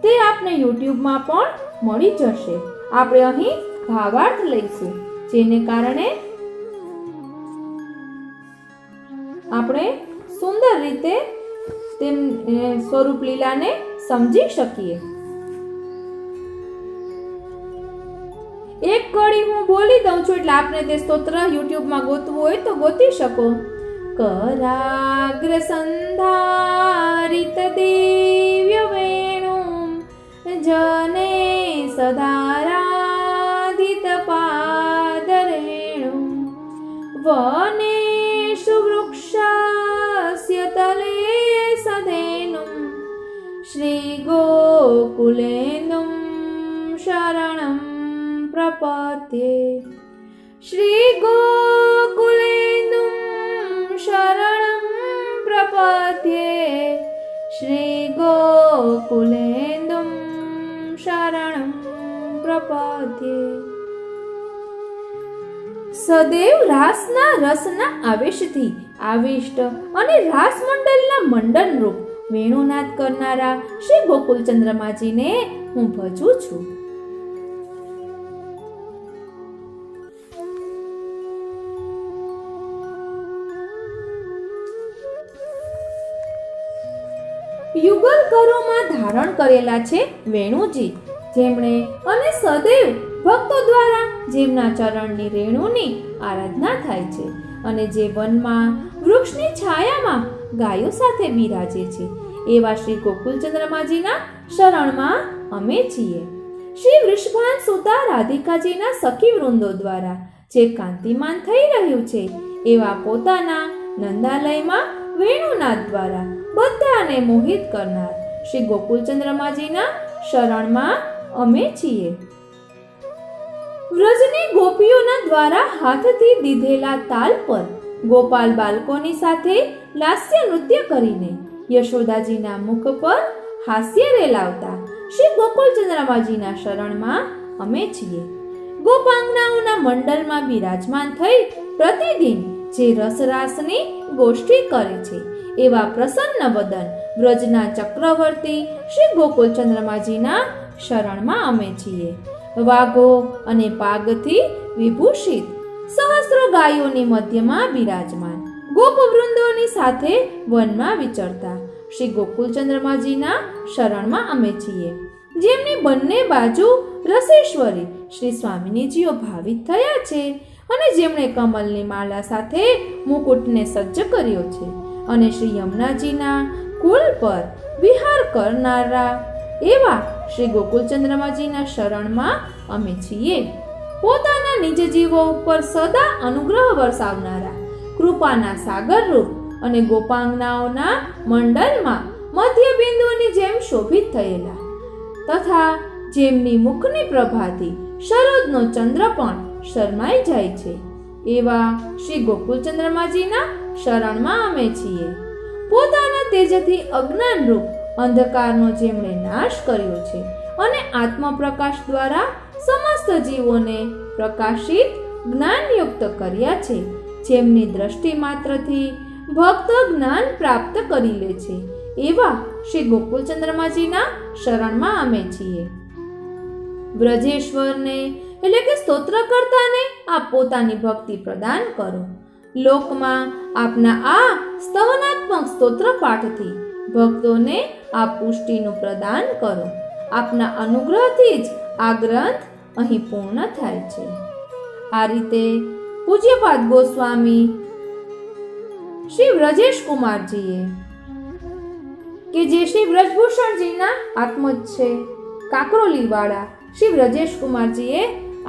તે આપને યુટ્યુબમાં પણ મળી જશે. આપણે અહીં ભાવાર્થ લઈશું, જેને કારણે આપણે સુંદર રીતે તેમ સ્વરૂપ લીલાને સમજી શકીએ. એક કડી હું બોલી દઉં છું, એટલે આપને તે સ્તોત્ર યુટ્યુબમાં ગોતવું હોય તો ગોતી શકો. कराग्र संधारित दिव्य वेणुं जने सदाराधित पादरेणुं वनेषु वृक्षस्य तले सधेनुं श्रीगोकुलेन्दुं शरणं प्रपद्ये. श्रीगोकुलेन्दुं शरणं प्रपद्ये. श्रीगोकुलेन्दुं शरणं प्रपद्ये. સદૈવ રાસના રસના આવેશથી આવિષ્ટ અને રાસ મંડળના મંડન રૂપ વેણુનાદ કરનારા શ્રી ગોકુળચંદ્રમાજીને હું ભજું છું. યુગલ કરોમાં ધારણ કરેલા છે વેણુજી, જેમણે અને સદૈવ ભક્તો દ્વારા જેમના ચરણની રેણુની આરાધના થાય છે, અને જે વનમાં વૃક્ષની છાયામાં ગાયો સાથે બિરાજે છે, એવા શ્રી ગોકુળચંદ્રમાજીના શરણમાં અમે છીએ. શ્રી વૃષભાન સુતા રાધિકાજીના સખી વૃંદો દ્વારા જે કાંતિમાન થઈ રહ્યું છે, એવા પોતાના નંદાલયમાં વેણુનાદ દ્વારા બધાને મોહિત કરનાર શ્રી ગોકુળચંદ્રમાજીના શરણમાં અમે છીએ. વ્રજની ગોપીઓના દ્વારા હાથથી દીધેલા તાલ પર ગોપાલ બાળકોની સાથે લાસ્ય નૃત્ય કરીને યશોદાજીના મુખ પર હાસ્ય રેલાવતા શ્રી ગોકુળચંદ્રમાજીના શરણમાં અમે છીએ. ગોપાંગનાઓના મંડળમાં બિરાજમાન થઈ પ્રતિદિન જે રસરાસની ગોષ્ઠી કરે છે, એવા પ્રસન્ન વદન વ્રજના ચક્રવર્તી શ્રી ગોકુળચંદ્રમાજીના શરણમાં અમે છીએ. વાઘો અને પાગથી વિભૂષિત સહસ્રો ગાયોની મધ્યમાં બિરાજમાન ગોપવૃંદોની સાથે વનમાં વિચરતા શ્રી ગોકુળચંદ્રમાજીના શરણમાં અમે છીએ. જેમની બંને બાજુ રસેશ્વરી શ્રી સ્વામિનીજીઓ ભાવિત થયા છે, અને જેમણે કમલની માળા સાથે મુકુટને સજ્જ કર્યો છે, અને શ્રી યમુનાજીના કુલ પર વિહાર કરનારા એવા શ્રી ગોકુળચંદ્રમાજીના શરણમાં અમે છીએ. પોતાના નિજ જીવો ઉપર સદા અનુગ્રહ વરસાવનારા કૃપાના સાગર રૂપ અને ગોપાંગનાઓના મંડળમાં મધ્ય બિંદુની જેમ શોભિત થયેલા તથા જેમની મુખની પ્રભાથી શરદનો ચંદ્ર પણ શરમાઈ જાય છે, એવા શ્રી ગોકુળચંદ્રમાજીના શરણમાં અમે છીએ. પોતાના તેજથી અજ્ઞાન રૂપ અંધકારનો જેમણે નાશ કર્યો છે, અને આત્મપ્રકાશ દ્વારા સમસ્ત જીવોને પ્રકાશિત જ્ઞાનયુક્ત કર્યા છે, જેમની દ્રષ્ટિ માત્રથી ભક્ત જ્ઞાન પ્રાપ્ત કરી લે છે, એવા શ્રી ગોકુળચંદ્રમાજીના શરણમાં અમે છીએ. બ્રજેશ્વરને એટલે કે સ્તોત્ર કરતાને આપ પોતાની ભક્તિ પ્રદાન કરો. લોકમાં આપના આ સ્તવનાત્મક સ્તોત્ર પાઠથી ભક્તોને આપ પુષ્ટિનું પ્રદાન કરો. આપના અનુગ્રહથી જ આ ગ્રંથ અહીં પૂર્ણ થાય છે. આ રીતે પૂજ્યપાદ ગોસ્વામી શ્રી વ્રજેશ કુમારજીએ કે જે શ્રી બ્રજભૂષણજીના આત્મજ છે. કાકરોલીવાળા શ્રી બ્રજેશ કુમારજીએ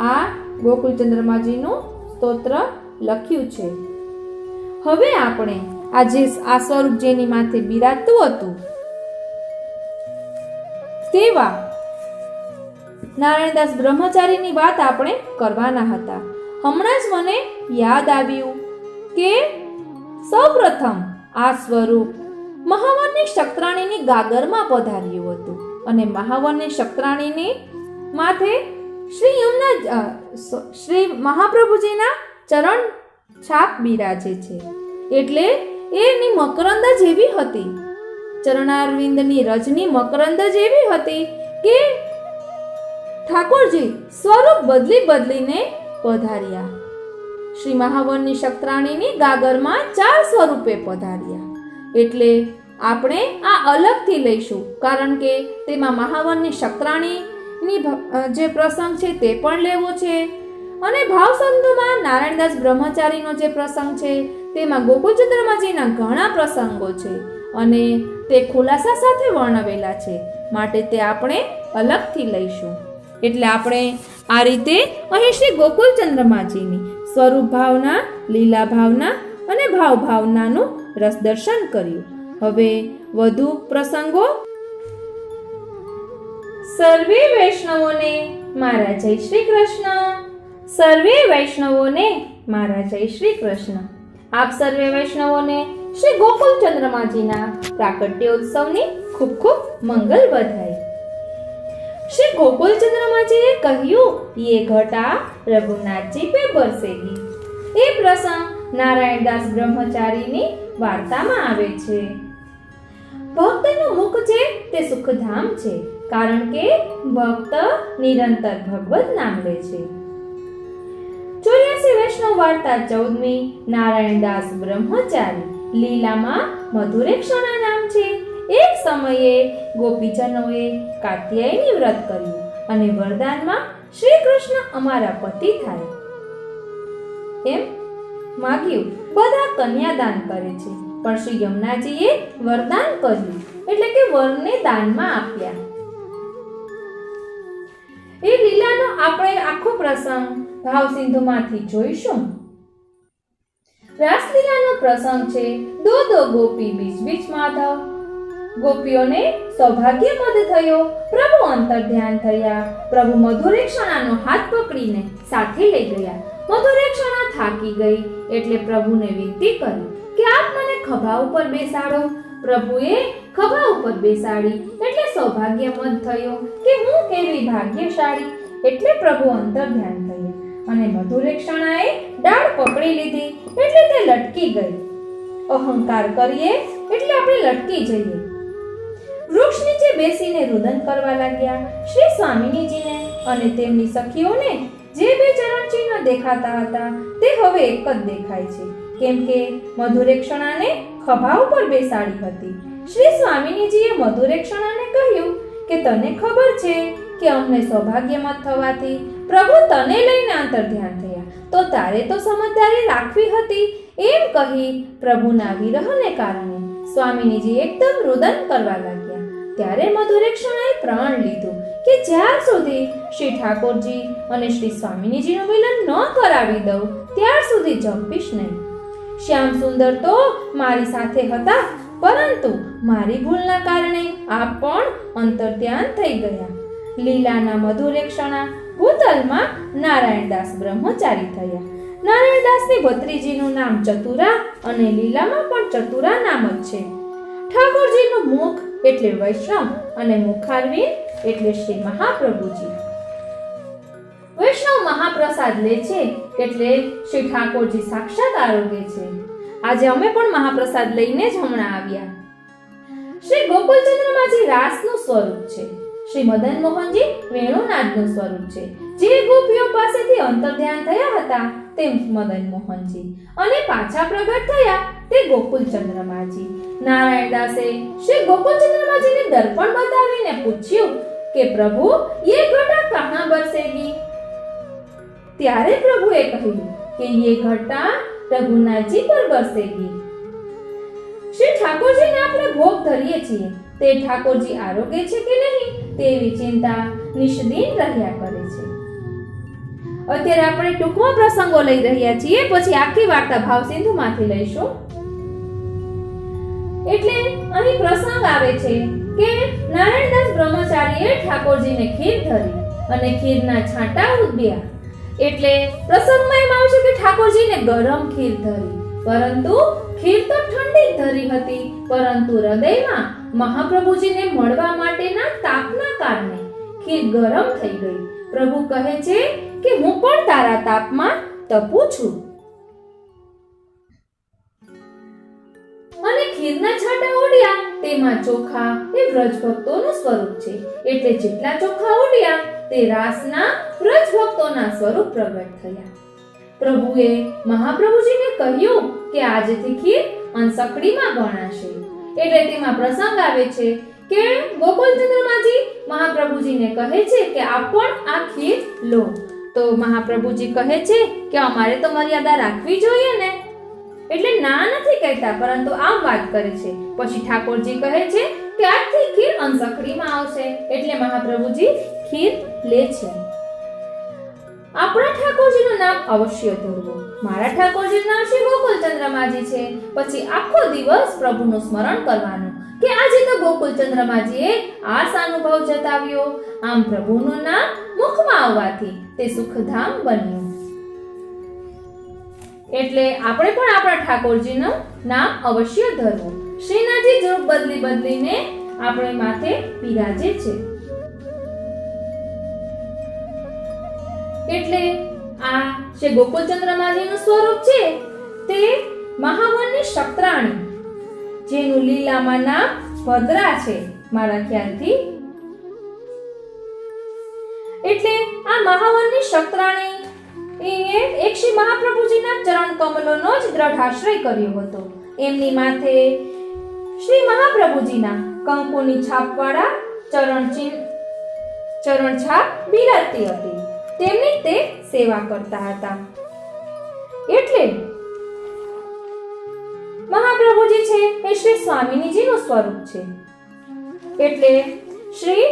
આ ગોકુળચંદ્રમાજીનું સ્તોત્ર લખ્યું છે. હવે આપણે આજે આ સ્વરૂપ જેની માથે બિરાજતું હતું તેવા નારાયણદાસ બ્રહ્મચારીની વાત આપણે કરવાના હતા. હમણાં જ મને યાદ આવ્યું કે સૌપ્રથમ આ સ્વરૂપ મહાવરની શક્રાણીની ગાગરમાં પધાર્યું હતું અને મહાવરની શક્રાણીની માથે શ્રી મહાપ્રભુજીના ચરણ છાપ બિરાજે છે. એટલે એની મકરંદ જેવી હતી, ચરણારવિંદની રજની મકરંદ જેવી હતી કે ઠાકોરજી સ્વરૂપ બદલીને પધાર્યા. શ્રી મહાવરની શક્રાણીની ગાગરમાં 4 સ્વરૂપે પધાર્યા. એટલે આપણે આ અલગથી લઈશું, કારણ કે તેમાં મહાવરની શક્રાણીની જે પ્રસંગ છે તે પણ લેવો છે અને ભાવસંધુમાં નારાયણદાસ બ્રહ્મચારીનો જે પ્રસંગ છે તેમાં ગોકુળચંદ્રમાજીના ઘણા પ્રસંગો છે અને તે ખુલાસા સાથે વર્ણવેલા છે. માટે તે આપણે અલગથી લઈશું. એટલે આપણે આ રીતે અહીં શ્રી ગોકુળચંદ્રમાજીની સ્વરૂપ ભાવના, લીલા ભાવના અને ભાવ ભાવનાનું રસ દર્શન કર્યું. હવે વધુ પ્રસંગો. સર્વે વૈષ્ણવોને મારા જય શ્રી કૃષ્ણ. સર્વે વૈષ્ણવોને મારા જય શ્રી કૃષ્ણ. આપ સર્વે વૈષ્ણવોને શ્રી ગોકુળચંદ્રમાજીના પ્રાકટ્યોત્સવની ખૂબ ખૂબ મંગલ વધાઈ. श्री गोकुलचंद्रमा जी ने कह્યું ये घटा रघुनाथ जी पे बरसेगी. એ પ્રસંગ નારાયણદાસ બ્રહ્મચારીની વાર્તામાં આવે છે. ભક્તનું મુખ છે તે સુખધામ છે, કારણ કે ભક્ત નિરંતર ભગવત નામ લે છે. 84 વૈષ્ણવ વાર્તા 14મી નારાયણદાસ બ્રહ્મચારી. લીલામાં મધુરેક્ષણા નામ છે. એક સમયે ગોપીજનોએ કાત્યાયની વ્રત કર્યું અને વરદાનમાં શ્રી કૃષ્ણ અમારા પતિ થાય એમ માગ્યું. બધા કન્યાદાન કરે છે, પણ શ્રી યમુનાજીએ વરદાન કર્યું એટલે કે વરને દાનમાં આપ્યા. એ લીલાનો આપણે આખો પ્રસંગ ભાવસિંધુમાંથી જોઈશું. રાસલીલાનો પ્રસંગ છે. દો દો ગોપી બીચ બીચ માધવ. ગોપીઓને સૌભાગ્ય મદ થયો. પ્રભુ અંતર્ધ્યાન થયા. પ્રભુ મધુરેક્ષણાનો હાથ પકડીને સાથે લઈ ગયા. મધુરેક્ષણા થાકી ગઈ એટલે પ્રભુને વિનંતી કરી કે આપ મને ખભા ઉપર બેસાડો. પ્રભુએ ખભા ઉપર બેસાડી એટલે સૌભાગ્ય મદ થયો કે હું કેવી ભાગ્યશાળી. એટલે પ્રભુ અંતર્ધ્યાન થયા અને મધુરેક્ષણાએ ડાળ પકડી લીધી એટલે તે લટકી ગઈ. અહંકાર કરીએ એટલે આપણે લટકી જઈએ. વૃક્ષ નીચે બેસીને રુદન કરવા લાગ્યા. શ્રી સ્વામિનીજીને અને તેમની સખીઓને જે 2 ચરણચિહ્નો દેખાતા હતા તે હવે એક જ દેખાય છે, કેમ કે મધુરેક્ષણાને ખભા ઉપર બેસાડી હતી. શ્રી સ્વામિનીજીએ મધુરેક્ષણાને કહ્યું કે તને ખબર છે કે અમને સૌભાગ્યમત થવાથી પ્રભુ તને લઈને અંતર્ધ્યાન થયા, તો તારે તો સમજદારી રાખવી હતી. એમ કહી પ્રભુના વિરહને કારણે સ્વામિનીજી એકદમ રુદન કરવા લાગ્યા. ત્યારે મધુરેક્ષણાએ પ્રણ લીધું કે જ્યાર સુધી શ્રી ઠાકોરજી અને શ્રી સ્વામિનીજીનું મિલન ન કરાવી દઉં ત્યાર સુધી જંપીશ નહીં. શ્યામ સુંદર તો મારી સાથે હતા, પરંતુ મારી ભૂલના કારણે આપ પણ અંતર્ધ્યાન થઈ ગયા. લીલાના મધુરેક્ષણા ભૂતલમાં નારાયણદાસ બ્રહ્મચારી થયા. નારાયણદાસની ભત્રીજીનું નામ ચતુરા અને લીલામાં પણ ચતુરા નામ જ છે. ઠાકોરજીનું મુખ એટલે વૈષ્ણવ અને મુખારવિંદ એટલે શ્રી મહાપ્રભુજી. વૈષ્ણવ મહાપ્રસાદ લે છે એટલે શ્રી ઠાકોરજી સાક્ષાત આરોગ્ય છે. આજે અમે પણ મહાપ્રસાદ લઈને જ હમણાં આવ્યા. શ્રી ગોકુળચંદ્રમાજી રાસનું સ્વરૂપ છે. શ્રી મદન મોહનજી વેણુનાદનું સ્વરૂપ છે. જે ગોપીઓ પાસેથી અંતર્ધ્યાન થયા હતા તે મદન મોહનજી અને પાછા પ્રગટ થયા તે ગોકુળચંદ્રમાજી. નારાયણદાસે શ્રી ગોકુળચંદ્રમાજીને દર્પણ બતાવીને પૂછ્યું કે પ્રભુ ये घटा कहां बरसेगी. ત્યારે પ્રભુએ કહ્યું કે ये घटा रघुनाथ जी पर बरसेगी. શ્રી ઠાકોરજીને આપણે ભોગ ધરીએ છીએ તે ઠાકોરજી આરોગ્ય છે કે નહીં તેવી ચિંતા નિષ્દિન રહ્યા કરે છે. અત્યારે આપણે ટૂંકમાં પ્રસંગો લઈ રહ્યા છીએ, પછી આખી વાર્તા ભાવસિંધુમાંથી લઈશું. એટલે અહીં પ્રસંગ આવે છે કે નારાયણદાસ બ્રહ્મચારીએ ઠાકોરજીને ખીર ધરી અને ખીરના છાંટા ઉદ્યા. એટલે પ્રસંગમાં એમ આવશે કે ઠાકોરજીને ગરમ ખીર ધરી, પરંતુ ખીર તો ઠંડી ધરી હતી, પરંતુ હૃદયમાં મહાપ્રભુજીને મળવા માટેના તાપના કારણે ખીર ગરમ થઈ ગઈ. પ્રભુ કહે છે કે હું પણ તારા તાપમાં તપું છું. અને ખીરના છાંટા ઉડ્યા તેમાં ચોખા એ વ્રજ ભક્તોનું સ્વરૂપ છે. એટલે જેટલા ચોખા ઉડ્યા તે રાસના વ્રજ ભક્તોના સ્વરૂપ પ્રગટ થયા. પ્રભુએ મહાપ્રભુજીને કહ્યું કે આજથી ખીર અંસકડીમાં ગણાશે. એટલે તેમાં પ્રસંગ આવે છે કે ગોકુલચંદ્રમાજી મહાપ્રભુજીને કહે છે કે આપ પણ આ ખીર લો. તો મહાપ્રભુજી કહે છે કે અમારે તો મર્યાદા રાખવી જોઈએ ને, એટલે ના નથી કહેતા, પરંતુ આમ વાત કરે છે. પછી ઠાકોરજી કહે છે કે આજથી ખીર અંસકડીમાં આવશે. એટલે મહાપ્રભુજી ખીર લે છે. આપણા ઠાકોરજીનું નામ અવશ્ય ધરવું. મારા ઠાકોરજીનું નામ શ્રી ગોકુલચંદ્રમાજી છે. પછી આખો દિવસ પ્રભુનું સ્મરણ કરવાનું કે આજે તો ગોકુલચંદ્રમાજીએ આ અનુભવ જતાવ્યો. આમ પ્રભુનું નામ મુખમાં આવવાથી તે સુખધામ બન્યું. એટલે આપણે પણ આપણા ઠાકોરજીનું નામ અવશ્ય ધરવું. શ્રીનાથજી રૂપ બદલી બદલીને આપણે માથે બિરાજે છે. એટલે આ જે ગોકુલચંદ્રમાજીનું સ્વરૂપ છે તે મહાવનની શક્રાણી, જેનું લીલામાં નામ ભદ્રા છે મારા ખ્યાલથી. એટલે આ મહાવનની શક્રાણી એક શ્રી મહાપ્રભુજીના ચરણ કમલોનો જ દ્રઢ આશ્રય કર્યો હતો. એમની માથે શ્રી મહાપ્રભુજીના કંકુની છાપવાળા ચરણ છાપ બિરાજતી હતી. તેમની તે સેવા કરતા હતા. એટલે મહાપ્રભુજી છે એ શ્રી સ્વામિનીજીનું સ્વરૂપ છે. એટલે શ્રી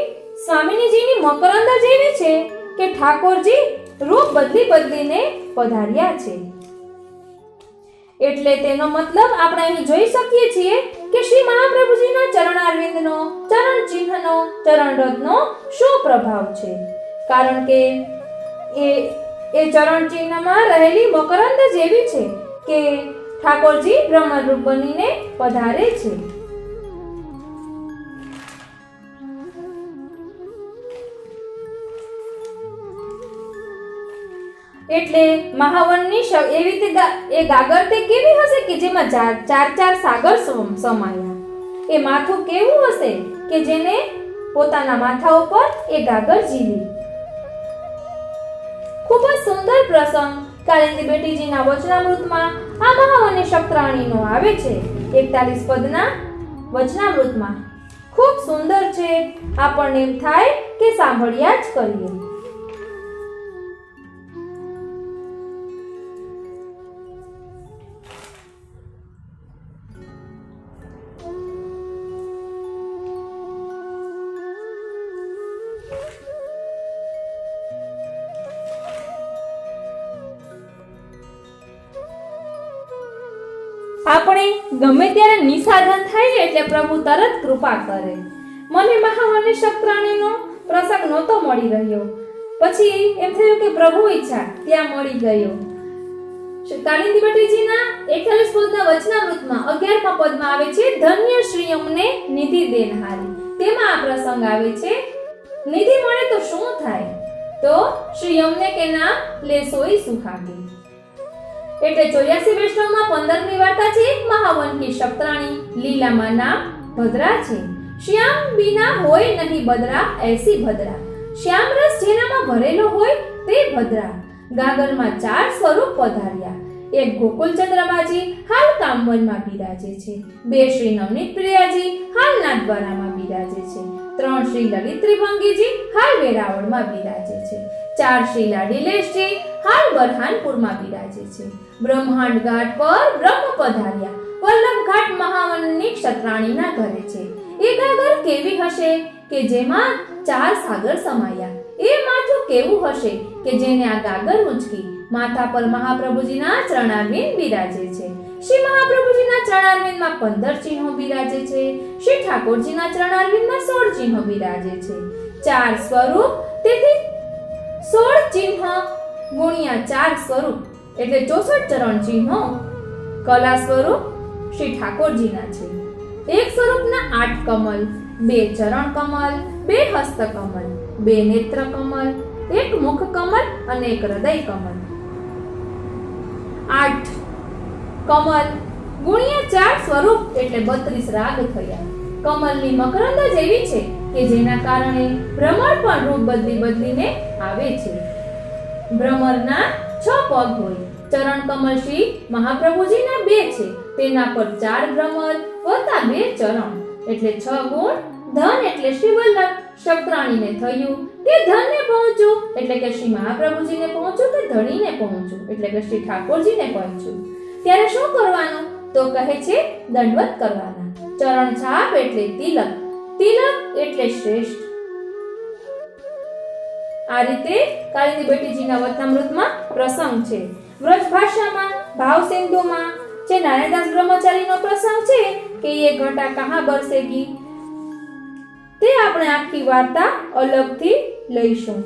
સ્વામિનીજીની મકરંદ જેવી છે કે ઠાકોરજી રૂપ બદલી બદલીને પધાર્યા છે. એટલે તેનો મતલબ આપણે અહીં જોઈ શકીએ છીએ કે શ્રી મહાપ્રભુજીના ચરણારવિંદનો, ચરણ ચિહ્નનો, ચરણ રથનો શું પ્રભાવ છે. કારણ કે એ ચરણ ચિહ્નમાં રહેલી મકરંદ જેવી છે કે ઠાકોરજી બ્રહ્મરૂપ બનીને પધારે છે. એટલે મહાવનની એવી રીતે એ ગાગર તે કેવી હશે કે જેમાં ચાર સાગર સમાયા. એ માથું કેવું હશે કે જેને પોતાના માથા ઉપર એ ગાગર ઝીલી. ખૂબ જ સુંદર પ્રસંગ કાલિંદી બેટીજીના વચનામૃતમાં આ મહાવનની શક્રાણીનો આવે છે. 41 પદના વચનામૃતમાં ખૂબ સુંદર છે. આપણને એમ થાય કે સાંભળ્યા જ કરીએ. આપણે ગમે ત્યારે નિસાધન થાય એટલે પ્રભુ તરત કૃપા કરે. મને મહાવનની શક્રાણીનો પ્રસંગ નહોતો મળી રહ્યો, પછી એમ થયું કે પ્રભુ ઈચ્છા ત્યાં મળી ગયો. કાલિંદી બેટીજીના 41 પદના વચનામૃતમાં 11મા પદમાં આવે છે ધન્ય શ્રી અમને નિધિ દેનહારી. તેમાં આ પ્રસંગ આવે છે નિધિ મળે તો શું થાય, તો શ્રી અમને કે નામ લે સોઈ સુખાગી. એટલે 84 વૈષ્ણવમાં 15મી વાર્તા છે મહાવન કી શક્રાણી, લીલામાં નામ ભદ્રા છે. શ્યામ બિના હોય નહીં બદરા એસી ભદ્રા. શ્યામ રસ જેનામાં ભરેલો હોય તે ભદ્રા. ગાગરમાં 4 સ્વરૂપ પધાર્યા. એક ગોકુલચંદ્રમાજી હાલ કામવનમાં બિરાજે છે. 2 શ્રી નવનીત પ્રિયાજી હાલ નાથદ્વારામાં બિરાજે છે. 3 શ્રી લલિત ત્રિભંગીજી હાલ વેરાવળમાં બિરાજે છે. 4 શ્રી લાડીલેશજી હાલ બરહાનપુરમાં બિરાજે છે. બ્રહ્માંડ ઘાટ પર બ્રહ્મ પધાર્યા વલ્લભઘાટ મહાવનની ક્ષત્રાણીના ઘરે છે. એ ગાગર કેવી હશે કે જેમાં 4 સાગર સમાયા? એ માથું કેવું હશે કે જેને આ ગાગર ઉંચકી? માથા પર મહાપ્રભુજીના ચરણારવિંદ બિરાજે છે. શ્રી મહાપ્રભુજીના ચરણારવિંદમાં 15 ચિહ્નો બિરાજે છે. શ્રી ઠાકોરજીના ચરણારવિંદમાં 16 ચિહ્નો બિરાજે છે. 4 સ્વરૂપ, તેથી 16 ચિહ્ન ગુણ્યા 4 સ્વરૂપ એટલે 64 ચરણ ચિહ્નો. કલા સ્વરૂપ શ્રી ઠાકોરજીના છે. એક સ્વરૂપના 8 કમલ, 2 ચરણ કમલ, 2 હસ્ત કમલ, 2 નેત્ર કમલ, 1 મુખ કમલ અને 1 હૃદય કમલ. 8 કમલ ગુણ્યા 4 સ્વરૂપ એટલે 32 રાગ થયા. કમલની મકરંદ જ એવી છે કે જેના કારણે ભ્રમર પણ રૂપ બદલીને આવે છે. ભ્રમરના 6 પગ હોય. ચરણ કમલ શ્રી મહાપ્રભુજીના 2 છે. તેના પર 4 ભ્રમર વત્તા 2 ચરણ એટલે 6 ગુણ. ધન એટલે શ્રી વલ્લભ ક્ષત્રાણીને થયું કે ધનને પહોંચું એટલે કે શ્રી મહાપ્રભુજીને પહોંચું કે ધણીને પહોંચું એટલે કે શ્રી ઠાકોરજીને પહોંચું. ત્યારે શું કરવાનું? તો કહે છે દંડવત કરવાના. ચરણ છાપ એટલે તિલક, તિલક એટલે શ્રેષ્ઠ. આ રીતે કાળિંદી બેટીજીના વતનામૃતમાં પ્રસંગ છે. વ્રજ ભાષામાં ભાવ સિંધુમાં જે નારાયણદાસ બ્રહ્મચારીનો પ્રસંગ છે કે ये घटा कहाँ बरसेगी, તે આપણે આખી વાર્તા અલગથી લઈશું.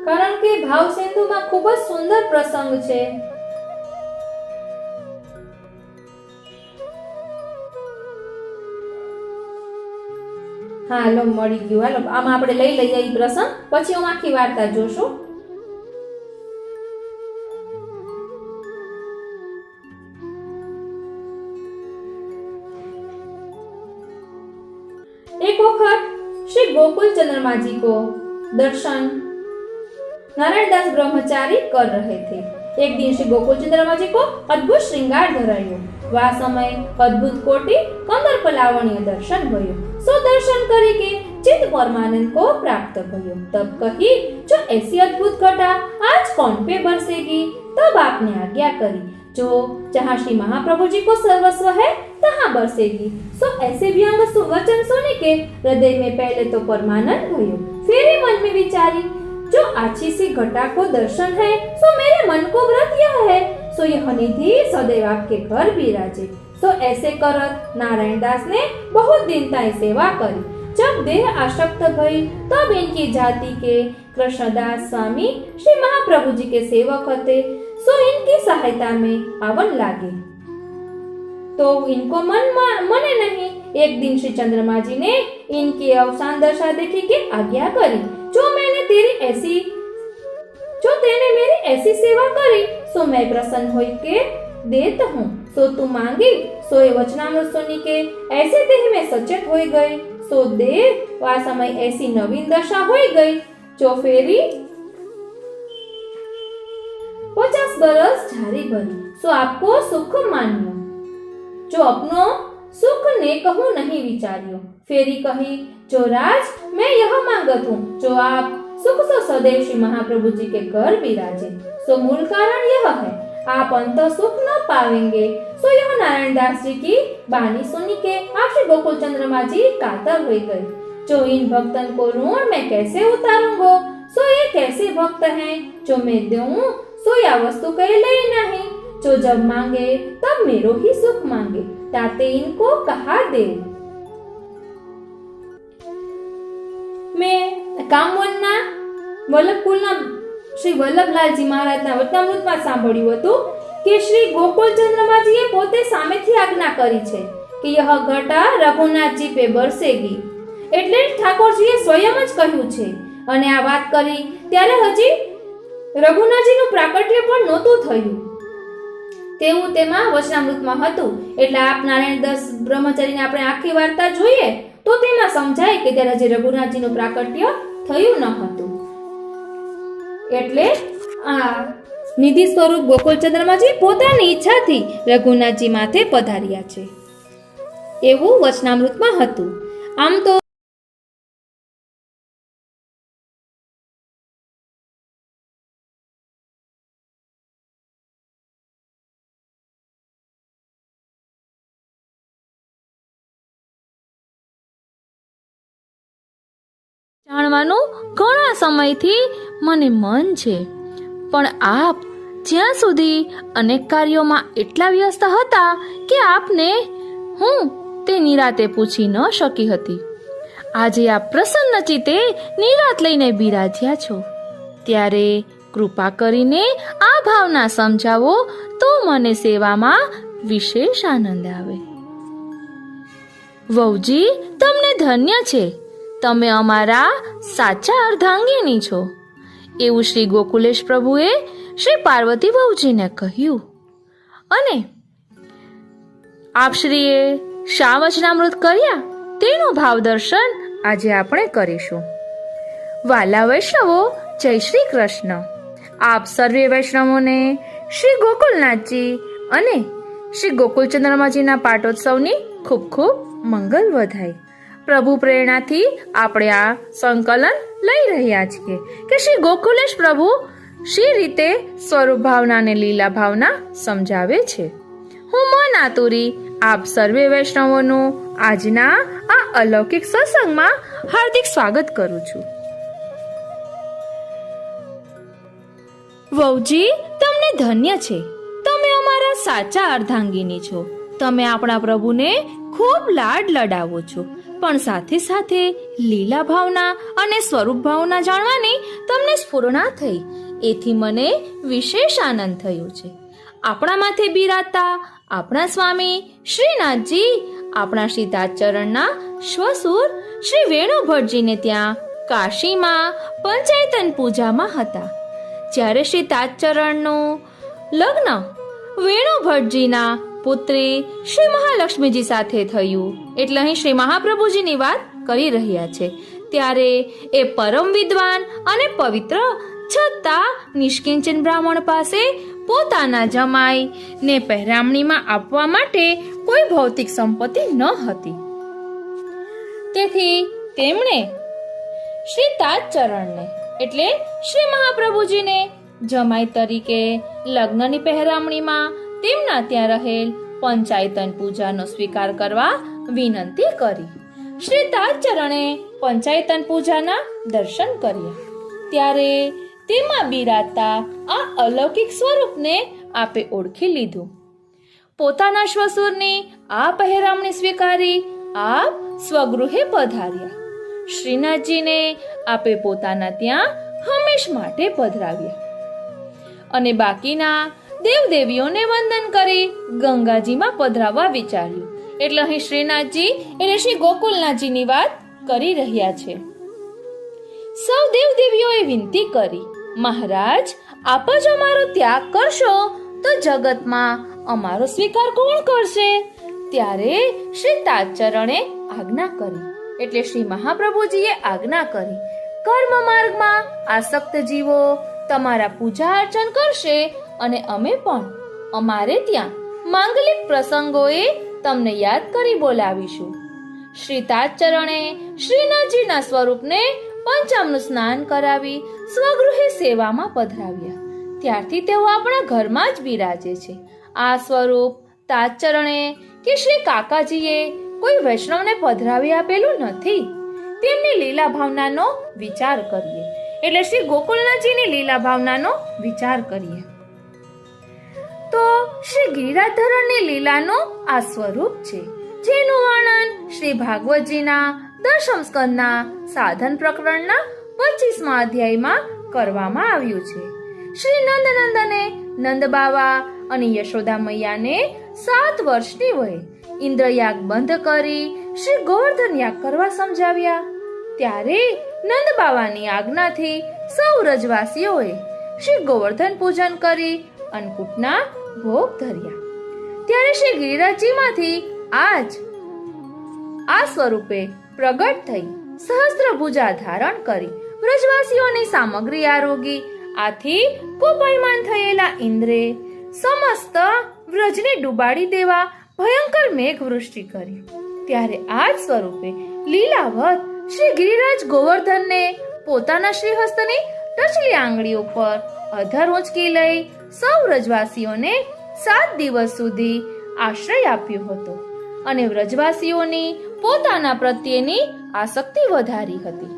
કારણ કે ભાવ સિંધુમાં ખૂબ જ સુંદર પ્રસંગ છે. હાલો મળી ગયું. હાલો આમાં આપણે લઈ લઈએ એ પ્રસંગ, પછી હું આખી વાર્તા જોશું. एक वक्त श्री गोकुल चंद्रमा जी को दर्शन नारायणदास ब्रह्मचारी कर रहे थे. एक दिन श्री गोकुल चंद्रमा जी को अद्भुत श्रृंगार धरायो. वह समय अद्भुत कोटि कंदर्प लावण्य दर्शन भयो. सो दर्शन करी के चित्त परमानंद को प्राप्त भयो. तब कही जो ऐसी अद्भुत घटा आज कौन पे बरसेगी? तब आपने आज्ञा करी जो जहाँ श्री महाप्रभु जी को सर्वस्व है तहाँ बरसेगी. सो ऐसे व्यंग वचन सुनी के हृदय में पहले तो परमानंद भयो. फिर ही मन में विचारी जो अच्छी सी घटा को दर्शन है सो मेरे मन को व्रत यह है सो यह निधि सदैव आपके घर विराजे. सो ऐसे करत नारायण दास ने बहुत दिन ताई सेवा करी. जब देह आसक्त भई तब इनकी जाति के कृष्णदास स्वामी श्री महाप्रभु जी के सेवक थे. सो इनकी सहायता में आवन लागे तो इनको मने नहीं. एक दिन श्री चंद्रमा जी ने इनकी अवसान दशा देखी के आज्ञा करी जो तेने मेरी ऐसी सेवा करी सो मैं प्रसन्न होई के देत हूँ. सो तू मांगी सो ये वचनामृत सुनी के ऐसे देह में सचेत हो गए. सो देह वा समय ऐसी नवीन दशा हो गई जो फेरी 50 बरस झारी भरी. सो आपको सुख मान्यो जो अपनो सुख ने कहूँ नहीं विचारियो. फेरी कही जो राज मैं यह मांगत हूँ जो आप सुख सो सदैव श्री महाप्रभु जी के घर विराजे. सो मूल कारण यह है आप अंत सुख न पावेंगे. सो यह नारायण दास जी की बानी सुनी के आप श्री गोकुल चंद्रमा जी कातर हो गए. जो इन भक्तन को ऋण मैं कैसे उतारूंगा? सो ये कैसे भक्त हैं जो मैं दूं सो या वस्तु कहे ले नहीं. जो जब मांगे तब मेरो ही सुख मांगे ताते इनको कहा दे. मैं કામવનના વલ્લભકુલના શ્રી વલ્લભલાલજી મહારાજના વચનામૃતમાં સાંભળ્યું હતું કે શ્રી ગોકુલ ચંદ્રમાજીએ પોતે સામેથી આજ્ઞા કરી છે કે यह घटा रघुनाथजी पे बरसेगी. એટલે ઠાકોરજીએ સ્વયં જ કહ્યું છે. અને આ વાત કરી ત્યારે હજી રઘુનાથજીનું પ્રાકટ્ય પણ નહોતું થયું તેવું તેમાં વચનામૃતમાં હતું. એટલે આપ નારાયણદાસ બ્રહ્મચારીને આપણે આખી વાર્તા જોઈએ તો તેમાં સમજાય કે ત્યારે હજી રઘુનાથજીનું પ્રાકટ્ય થયું ન હતું. એટલે આ નિધિ સ્વરૂપ ગોકુલ ચંદ્રમાજી પોતાની ઈચ્છાથી રઘુનાથજી માથે પધાર્યા છે. એવું વચનામૃતમાં હતું. આમ તો જાણવાનું ઘણા સમયથી મને મન છે, પણ આપ જ્યાં સુધી અનેક કાર્યોમાં એટલા વ્યસ્ત હતા કે આપને હું તે નિરાતે પૂછી ન શકી હતી. આજે આપ પ્રસન્ન ચિત્તે નિરાત લઈને બિરાજ્યા છો, ત્યારે કૃપા કરીને આ ભાવના સમજાવો તો મને સેવામાં વિશેષ આનંદ આવે. વહુજી, તમને ધન્ય છે, તમે અમારા સાચા અર્ધાંગીની છો, એવું શ્રી ગોકુલેશ પ્રભુએ શ્રી પાર્વતી વહુજીને કહ્યું. અને આપશ્રીએ શા વચનામૃત કર્યા તેનું ભાવ દર્શન આજે આપણે કરીશું. વાલા વૈષ્ણવો, જય શ્રી કૃષ્ણ. આપ સર્વે વૈષ્ણવોને શ્રી ગોકુલનાથજી અને શ્રી ગોકુલચંદ્રમાજીના પાટોત્સવની ખૂબ ખૂબ મંગલ વધાય. પ્રભુ પ્રેરણાથી આપણે આ સંકલન લઈ રહ્યા છીએ કે શ્રી ગોકુલેશ પ્રભુ શી રીતે સ્વરૂપ ભાવના અને લીલા ભાવના સમજાવે છે. હું મન આતુરી આપ સર્વે વૈષ્ણવોનું આજના આ અલૌકિક સત્સંગમાં હાર્દિક સ્વાગત કરું છું. વહુજી, તમને ધન્ય છે, તમે અમારા સાચા અર્ધાંગીની છો. તમે આપણા પ્રભુને ખૂબ લાડ લડાવો છો, પણ સાથે સાથે લીલા ભાવના અને સ્વરૂપ ભાવના જાણવાની તમને સ્ફુરણા થઈ, એથી મને વિશેષ આનંદ થયો છે. આપણા માથે બિરાજતા આપણા સ્વામી શ્રીનાથજી આપણા શ્રી તાજચરણના શ્વસુર શ્રી વેણુ ભટ્ટજીને ત્યાં કાશીમાં પંચાયતન પૂજામાં હતા. જ્યારે શ્રી તાજચરણનું લગ્ન વેણુ ભટ્ટજીના પુત્રી શ્રી મહાલક્ષ્મીજી સાથે થયું, એટલે અહીં શ્રી મહાપ્રભુજીની વાત કરી રહ્યા છે. ત્યારે એ પરમ વિદ્વાન અને પવિત્ર છતાં નિષ્કિંચન બ્રાહ્મણ પાસે પોતાના જમાઈ ને પહેરામણીમાં આપવા માટે કોઈ ભૌતિક સંપત્તિ ન હતી. તેથી તેમણે શ્રી તાજચરણને એટલે શ્રી મહાપ્રભુજીને જમાઈ તરીકે લગ્નની પહેરામણીમાં તેમના ત્યાં રહેલ પંચાયતન પૂજાનો સ્વીકાર કરવા વિનંતી કરી. શ્રી તાજચરણે પંચાયતન પૂજાના દર્શન કર્યા. ત્યારે તેમાં બિરાજતા આ અલૌકિક સ્વરૂપને આપે ઓળખી લીધું. પોતાના શ્વસુરની આ પહેરામણી સ્વીકારી આપ સ્વગૃહે પધાર્યા. શ્રીનાથજીને આપે પોતાના ત્યાં હંમેશ માટે પધરાવ્યા અને બાકીના દેવદેવીઓને વંદન કરી ગંગાજીમાં પધરાવવા વિચાર્યું. એટલે અહીં શ્રીનાથજી એટલે શ્રી ગોકુલનાથજીની વાત કરી રહ્યા છે. સૌ દેવદેવીઓએ વિનંતી કરી, મહારાજ, આપ જ અમારો ત્યાગ કરશો તો જગતમાં અમારો સ્વીકાર કોણ કરશે? ત્યારે શ્રી તાજચરણે આજ્ઞા કરી, એટલે શ્રી મહાપ્રભુજીએ આજ્ઞા કરી, કર્મ માર્ગમાં આસક્ત જીવો તમારા પૂજા અર્ચન કરશે અને અમે પણ અમારે ત્યાં માંગલિક પ્રસંગોએ તમને યાદ કરી બોલાવીશું. શ્રી તાજચરણે શ્રીનાથજીના સ્વરૂપને પંચામૃત સ્નાન કરાવી સ્વગૃહે સેવામાં પધરાવ્યા. ત્યારથી તેઓ આપણા ઘરમાં જ બિરાજે છે. આ સ્વરૂપ તાજચરણે કે શ્રી કાકાજીએ કોઈ વૈષ્ણવને પધરાવી આપેલું નથી. તેમની લીલા ભાવનાનો વિચાર કરીએ, એટલે શ્રી ગોકુલનાથજીની લીલા ભાવનાનો વિચાર કરીએ તો શ્રી ગિરિરાજધરણની લીલાનું આ સ્વરૂપ છે, જેનું વર્ણન શ્રી ભાગવતજીના દશમ સ્કંદના સાધન પ્રકરણના 25મા અધ્યાયમાં કરવામાં આવ્યું છે. શ્રી નંદનંદને નંદબાવા અને યશોદા મૈયાને 7 વર્ષની વયે ઇન્દ્રયાગ બંધ કરી શ્રી ગોવર્ધન યાગ કરવા સમજાવ્યા. ત્યારે નંદબાવાની આજ્ઞાથી સૌ રજવાસીઓએ શ્રી ગોવર્ધન પૂજન કરી અન્નકૂટના ભોગ ધર્યા. ત્યારે શ્રી ગિરિરાજજીમાંથી આજ આ સ્વરૂપે પ્રગટ થઈ સહસ્ત્રભુજા ધારણ કરી વ્રજવાસીઓની સામગ્રી આરોગી. આથી કોપાયમાન થયેલા ઇન્દ્રે સમસ્ત વ્રજને ડૂબાડી દેવા ભયંકર મેઘવૃષ્ટિ કરી. ત્યારે આ જ સ્વરૂપે લીલાવત શ્રી ગિરિરાજ ગોવર્ધનને પોતાના શ્રીહસ્તની ટચલી આંગળીઓ પર અધર ઊંચકી લઈ સૌ વ્રજવાસીઓને 7 દિવસ સુધી આશ્રય આપ્યો હતો અને વ્રજવાસીઓની પોતાના પ્રત્યેની આસક્તિ વધારી હતી.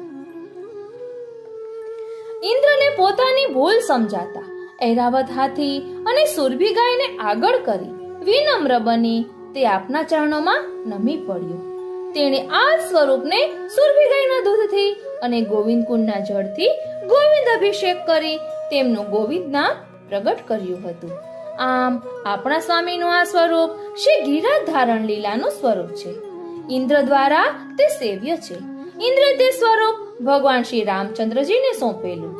ઇન્દ્રને પોતાની ભૂલ સમજાતા ઐરાવત હાથી અને સુરભી ગાયને આગળ કરી વિનમ્ર બની તે આપના ચરણોમાં નમી પડ્યો. તેણે આ સ્વરૂપને સુરભી ગાયના દૂધથી અને ગોવિંદ કુંડના જળથી ગોવિંદ અભિષેક કરી તેમનું ગોવિંદ નામ પ્રગટ કર્યું હતું. આમ આપણા સ્વામીનું આ સ્વરૂપ શ્રી ગિરિરાજ ધારણ લીલાનું સ્વરૂપ છે. ઇન્દ્ર દ્વારા તે સેવ્ય છે. ઇન્દ્રે તે સ્વરૂપ ભગવાન શ્રી રામચંદ્રજીને સોંપેલું,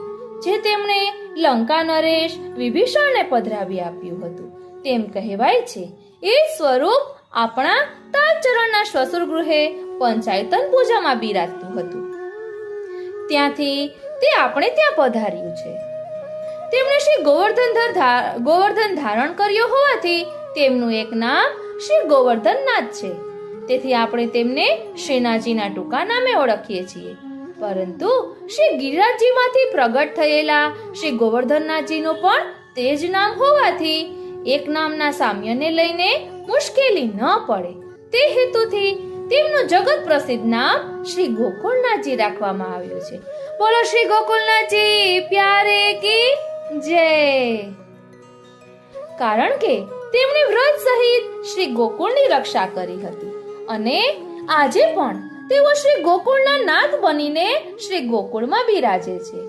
જે તેમણે લંકા નરેશ વિભીષણને પધરાવી આપ્યું હતું. તેમ કહેવાય છે એ સ્વરૂપ આપણા તાજચરણના શ્વસુર ગૃહે પંચાયતન પૂજામાં બિરાજતું હતું. ત્યાંથી તે આપણે ત્યાં પધાર્યું છે. તેમણે શ્રી ગોવર્ધન ધારણ કર્યો હોવાથી તેમનું એક નામ શ્રી ગોવર્ધનનાથ છે. તેથી આપણે તેમને શ્રીનાથજીના ટૂંકા નામે ઓળખીએ છીએ. પરંતુ શ્રી ગિરિરાજજીમાંથી પ્રગટ થયેલા શ્રી ગોવર્ધનનાથજીનું પણ તે જ નામ હોવાથી એક નામના સામ્યને લઈને મુશ્કેલી ન પડે તે હેતુથી તેમનું જગત પ્રસિદ્ધ નામ શ્રી ગોકુળનાથજી રાખવામાં આવ્યું છે. બોલો શ્રી ગોકુળનાથજી પ્યારે કી જય. કારણ કે તેમણે વ્રત સહિત શ્રી ગોકુળની રક્ષા કરી હતી અને આજે પણ તેઓ શ્રી ગોકુળના નાથ બનીને શ્રી ગોકુળમાં બિરાજે છે.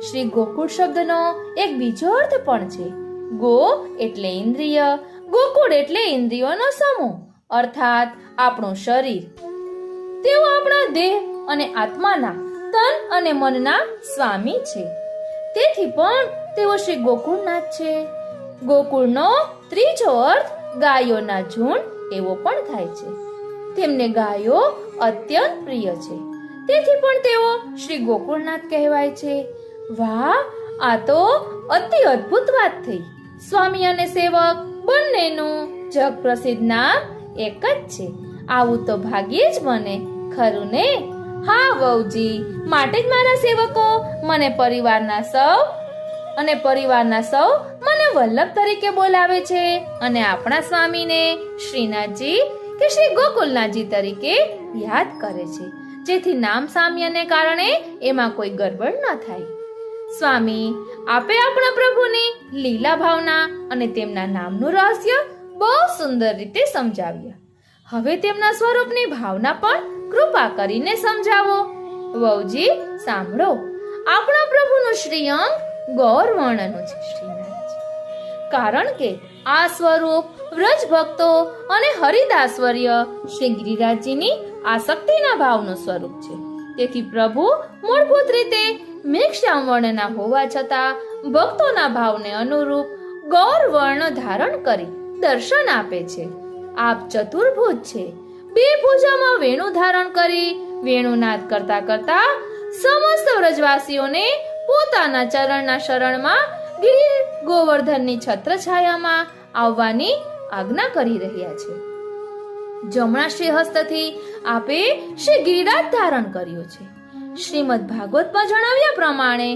શ્રી ગોકુળ શબ્દનો એક બીજો અર્થ પણ છે. ગો એટલે ઇન્દ્રિય, ગોકુળ એટલે ઇન્દ્રિયોનો સમૂહ, અર્થાત આપણું શરીર. તેઓ આપણા દેહ અને આત્માના, તન અને મનના સ્વામી છે. તેથી પણ તેઓ શ્રી ગોકુળનાથ છે. ગોકુળનો ત્રીજો અર્થ ગાયોના ઝુંડ એવો પણ થાય છે. તેમને ગાયો અત્યંત પ્રિય છે. તેથી પણ તેઓ શ્રી ગોકુળનાથ કહેવાય છે. વાહ, આ તો અતિ અદ્ભુત વાત થઈ. સ્વામી અને સેવક બંનેનું જગ પ્રસિદ્ધ નામ એક જ છે. આવું તો ભાગ્યે જ બને, ખરું ને? હા વહુજી, માટે જ મારા સેવકો મને પરિવારના સૌ મને વલ્લભ તરીકે બોલાવે છે અને આપણા સ્વામીને શ્રીનાથજી કે શ્રી ગોકુલનાથજી તરીકે યાદ કરે છે, જેથી નામ સામ્યને કારણે એમાં કોઈ ગડબડ ન થાય. સ્વામી, આપે આપણા પ્રભુની લીલા ભાવના અને તેમના નામનું રહસ્ય બહુ સુંદર રીતે સમજાવ્યા. હવે તેમના સ્વરૂપની ભાવના પણ કૃપા કરીને સમજાવો. વહુજી સાંભળો. આપણા પ્રભુનું શ્રીઅંગ ગૌર વર્ણનું છે શ્રીનાથજી. કારણ કે આ સ્વરૂપ વ્રજ ભક્તો અને હરિદાસવર્ય શ્રી ગિરિરાજજીની આસક્તિના ભાવનું સ્વરૂપ છે. તેથી પ્રભુ મૂળભૂત રીતે મેઘશ્યામ વર્ણના હોવા છતાં ભક્તોના ભાવને અનુરૂપ ગૌર વર્ણ ધારણ કરી દર્શન આપે છે. આપ ચતુર્ભુજ છે. 2 ભુજામાં વેણુ ધારણ કરી વેણુનાદ કરતા કરતા સમસ્ત વ્રજવાસીઓને પોતાના ચરણના શરણમાં ગિરિ ગોવર્ધનની છત્રછાયામાં આવવાની આજ્ઞા કરી રહ્યા છે. જમણા શ્રી હસ્તથી આપે શ્રી ગિરિરાજ ધારણ કર્યો છે. શ્રીમદ ભાગવતમાં જણાવ્યા પ્રમાણે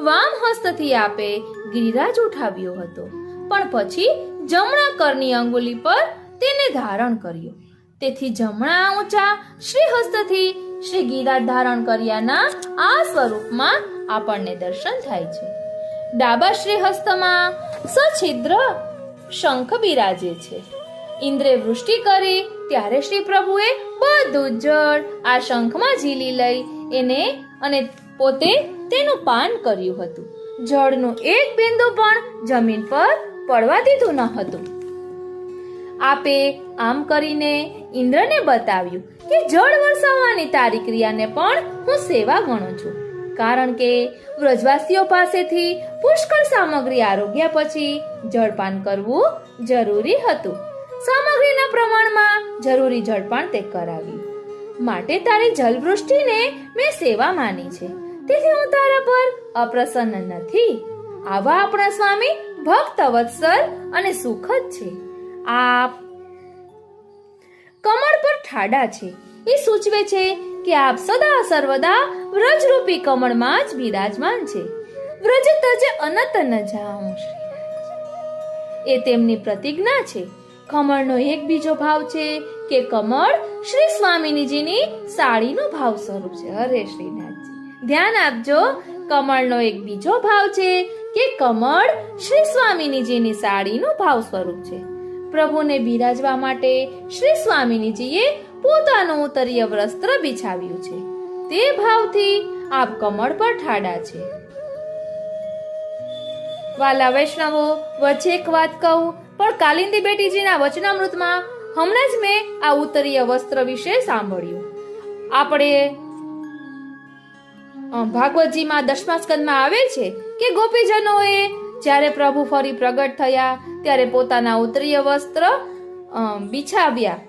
વામ હસ્તથી આપે ગિરિરાજ ઉઠાવ્યો હતો, પણ પછી જમણા કરની અંગુલી પર તેને ધારણ કર્યો. તેથી જમણા ઊંચા શ્રી હસ્તથી શ્રી ગિરિરાજ ધારણ કર્યાના આ સ્વરૂપમાં આપણને દર્શન થાય છે. ડાબા શ્રી હસ્તમાં સછિદ્ર શંખ બિરાજે છે. ઇન્દ્રે વૃષ્ટિ કરી ત્યારે શ્રી પ્રભુએ બધું જળ આ શંખમાં ઝીલી લઈ એને અને પોતે તેનું પાન કર્યું હતું. જળનું એક બિંદુ પણ જમીન પર પડવા દીધું ન હતું. આપે આમ કરીને ઇન્દ્રને બતાવ્યું કે જળ વરસાવવાની તારી ક્રિયાને પણ હું સેવા ગણું છું. કારણ કે વ્રજવાસીઓ પાસેથી પુષ્કળ સામગ્રી આરોગ્યા પછી જળપાન કરવું જરૂરી હતું. સામગ્રીના પ્રમાણમાં જરૂરી જળપાન તે કરાવ્યું. માટે તારી જલવૃષ્ટિને મેં સેવા માની છે. તેથી હું તારા પર અપ્રસન્ન નથી. આવા આપણા સ્વામી ભક્ત વત્સલ અને સુખદ છે. આપ કમળ પર ઠાડા છે એ સૂચવે છે કે આપ સદા સર્વદા વ્રજરૂપી કમળમાં જ બિરાજમાન છે. વ્રજ તજ અનત ન જાઉં, એ તેમની પ્રતિજ્ઞા છે. કમળનો એક બીજો ભાવ છે કે કમળ શ્રી સ્વામિનીજીની સાડીનો ભાવ સ્વરૂપ છે. હરે શ્રીનાથજી, ધ્યાન આપજો. કમળનો એક બીજો ભાવ છે કે કમળ શ્રી સ્વામિનીજીની સાડીનું ભાવ સ્વરૂપ છે. પ્રભુને બિરાજવા માટે શ્રી સ્વામિનીજીએ પોતાનું ઉત્તરીય વસ્ત્ર બિછાવ્યું છે. તે ભાવથી આપ કમળ પર ઠાડા છે. વાલા વૈષ્ણવો, વચ્ચે એક વાત કહું, પણ કાલિંદી બેટીજીના વચનામૃતમાં હમણાં જ મેં આ ઉત્તરીય વસ્ત્ર વિશે સાંભળ્યું. આપણે ભાગવતજીમાં 10મા સ્કંદમાં આવે છે કે ગોપીજનોએ જ્યારે પ્રભુ ફરી પ્રગટ થયા ત્યારે પોતાના ઉત્તરીય વસ્ત્ર બિછાવ્યા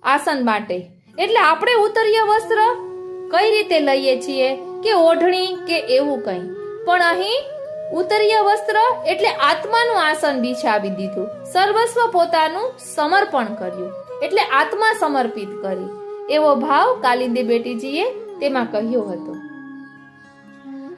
આસન માટે. એટલે આપણે ઉત્તરીય વસ્ત્ર કઈ રીતે લઈએ છીએ કે ઓઢણી કે એવું કંઈ, પણ અહીં ઉત્તરીય વસ્ત્ર એટલે આત્માનું આસન બિછાવી દીધું. સર્વસ્વ પોતાનું સમર્પણ કર્યું, એટલે આત્મા સમર્પિત કરી, એવો ભાવ કાલિંદી બેટીજીએ તેમાં કહ્યો હતો.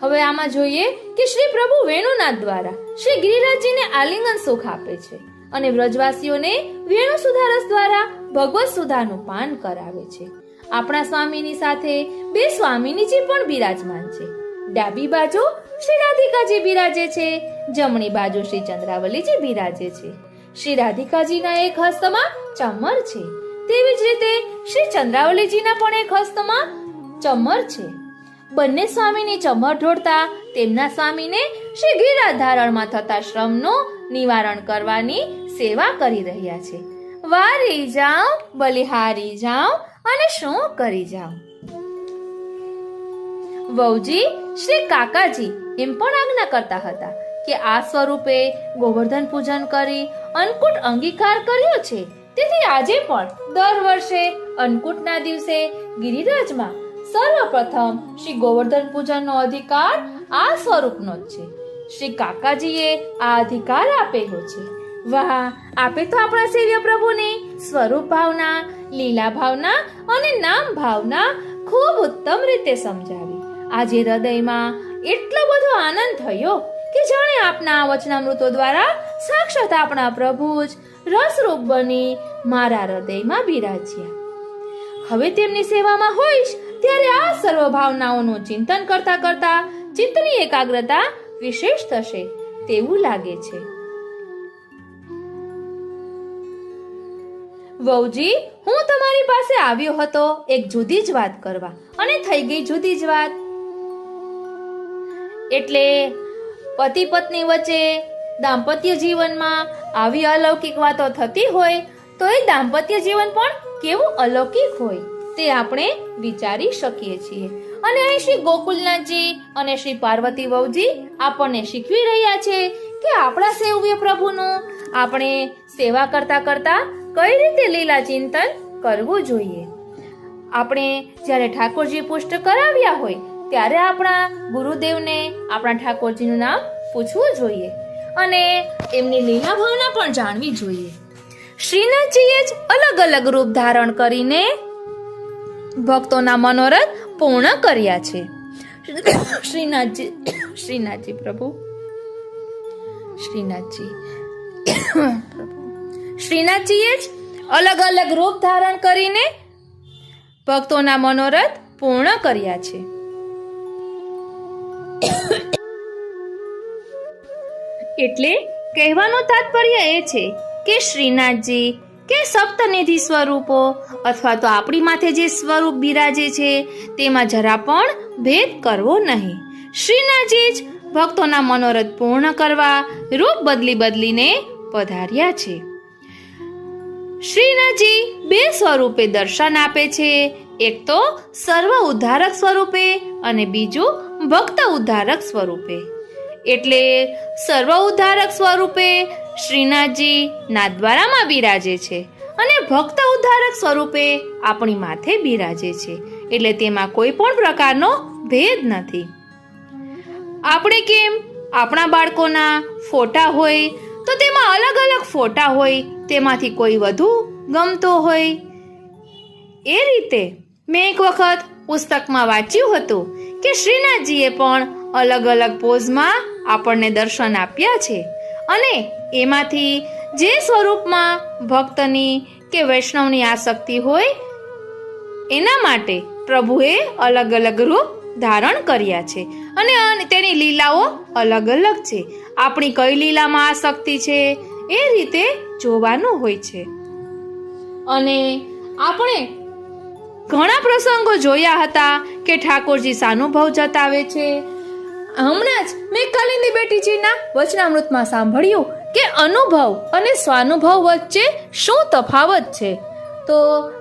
હવે આમાં જોઈએ કે શ્રી પ્રભુ વેણુનાદ દ્વારા શ્રી ગિરિરાજજીને આલિંગન સુખ આપે છે અને વ્રજવાસીઓને વેણુ સુધારસ દ્વારા ભગવત સુધાનું પાન કરાવે છે. આપણા સ્વામીની સાથે બે સ્વામીનીજી પણ બિરાજમાન છે. ડાબી બાજુ શ્રી રાધિકાજી બિરાજે છે, જમણી બાજુ શ્રી ચંદ્રાવલીજી બિરાજે છે. શ્રી રાધિકાજીના એક હસ્તમાં ચમર છે, તેવી જ રીતે શ્રી ચંદ્રાવલીજીના પણ એક હસ્તમાં ચમર છે. બંને સ્વામીની ચમર ઢોળતા તેમના સ્વામીને શ્રી ગિરિરાધારણમાં થતા શ્રમનું નિવારણ કરવાની સેવા કરી રહ્યા છે. વારી જાઉં, બલિહારી જાઉં અને શું કરી જાઉં. વહુજી શ્રી કાકાજી એમ પણ આજ્ઞા કરતા હતા કે આ સ્વરૂપે ગોવર્ધન પૂજન કરી અન્નકૂટ અંગીકાર કર્યો છે. તેથી આજે પણ દર વર્ષે અન્નકૂટના દિવસે ગિરિરાજમાં સર્વપ્રથમ શ્રી ગોવર્ધન પૂજનનો અધિકાર આ સ્વરૂપનો જ છે. શ્રી કાકાજીએ આ અધિકાર આપેલો છે. વાહ, આપે તો આપણા સેવ્ય પ્રભુની સ્વરૂપ ભાવના, લીલા ભાવના અને નામ ભાવના ખૂબ ઉત્તમ રીતે સમજાવી. આજે હૃદયમાં એટલો બધો આનંદ થયો કે જાણે આપના વચનામૃતો દ્વારા સાક્ષાત આપણા પ્રભુ જ રસરૂપ બની મારા હૃદયમાં બિરાજ્યા. હવે તેમની સેવામાં હોઈશ ત્યારે આ સર્વ ભાવનાઓનું ચિંતન કરતા કરતા ચિત્તની એકાગ્રતા વિશેષ થશે તેવું લાગે છે. વહુજી, હું તમારી પાસે આવ્યો હતો એક જુદી જ વાત કરવા, અને થઈ ગઈ જુદી જ વાત. એટલે પતિ પત્ની વચ્ચે દાંપત્ય જીવનમાં આવી અલૌકિક વાતો થતી હોય તો એ દાંપત્ય જીવન પણ કેવું અલૌકિક હોય તે આપણે વિચારી શકીએ છીએ. અને અહીં શ્રી ગોકુલનાથજી અને શ્રી પાર્વતી વહુજી આપણને શીખવી રહ્યા છે કે આપણા સેવ્ય પ્રભુનું આપણે સેવા કરતા કરતા કઈ રીતે લીલા ચિંતન કરવું જોઈએ. આપણે જ્યારે ઠાકોરજી પુષ્ટ કરાવ્યા હોય ત્યારે આપણા ગુરુદેવને આપણા ઠાકોરજીનું નામ પૂછવું જોઈએ અને એમની લીલા ભાવના પણ જાણવી જોઈએ. શ્રીનાથજીએ જ અલગ અલગ રૂપ ધારણ કરીને ભક્તોના મનોરથ પૂર્ણ કર્યા છે. શ્રીનાથજી પ્રભુ શ્રીનાથજીએ જ અલગ અલગ રૂપ ધારણ કરીને ભક્તોના મનોરથ પૂર્ણ કર્યા છે. એટલે કહેવાનું તાત્પર્ય એ છે કે શ્રીનાથજી કે સપ્તનિધિ સ્વરૂપો અથવા તો આપણી માથે જે સ્વરૂપ બિરાજે છે તેમાં જરા પણ ભેદ કરવો નહીં. શ્રીનાથજી જ ભક્તોના મનોરથ પૂર્ણ કરવા રૂપ બદલીને પધાર્યા છે. શ્રીનાથજી બે સ્વરૂપે દર્શન આપે છે, એક તો સર્વ ઉદ્ધારક સ્વરૂપે અને બીજું ભક્ત ઉદ્ધારક સ્વરૂપે. એટલે સર્વ ઉદ્ધારક સ્વરૂપે શ્રીનાથજી નાથદ્વારામાં બિરાજે છે અને ભક્ત ઉદ્ધારક સ્વરૂપે આપણી માથે બિરાજે છે. એટલે તેમાં કોઈ પણ પ્રકારનો ભેદ નથી. આપણે કેમ આપણા બાળકોના ફોટા હોય તો તેમાં અલગ અલગ ફોટા હોય, તેમાંથી કોઈ વધુ ગમતો હોય એ રીતે મેં એક વખત પુસ્તકમાં વાંચ્યું હતું કે શ્રીનાથજીએ પણ અલગ અલગ પોઝમાં આપણને દર્શન આપ્યા છે અને એમાંથી જે સ્વરૂપમાં ભક્તની કે વૈષ્ણવની આસક્તિ હોય એના માટે પ્રભુએ અલગ અલગ રૂપ ધારણ કર્યા છે અને તેની લીલાઓ અલગ અલગ છે. આપણી કઈ લીલામાં આસક્તિ છે એ રીતે જોવાનું હોય છે. અને આપણે ઘણા પ્રસંગો જોયા હતા કે ઠાકોરજી સાનુભવ જતાવે છે. હમણાં જ મેં કાલિંદી બેટીજીના વચનામૃતમાં સાંભળ્યું કે અનુભવ અને સ્વાનુભવ વચ્ચે શું તફાવત છે. તો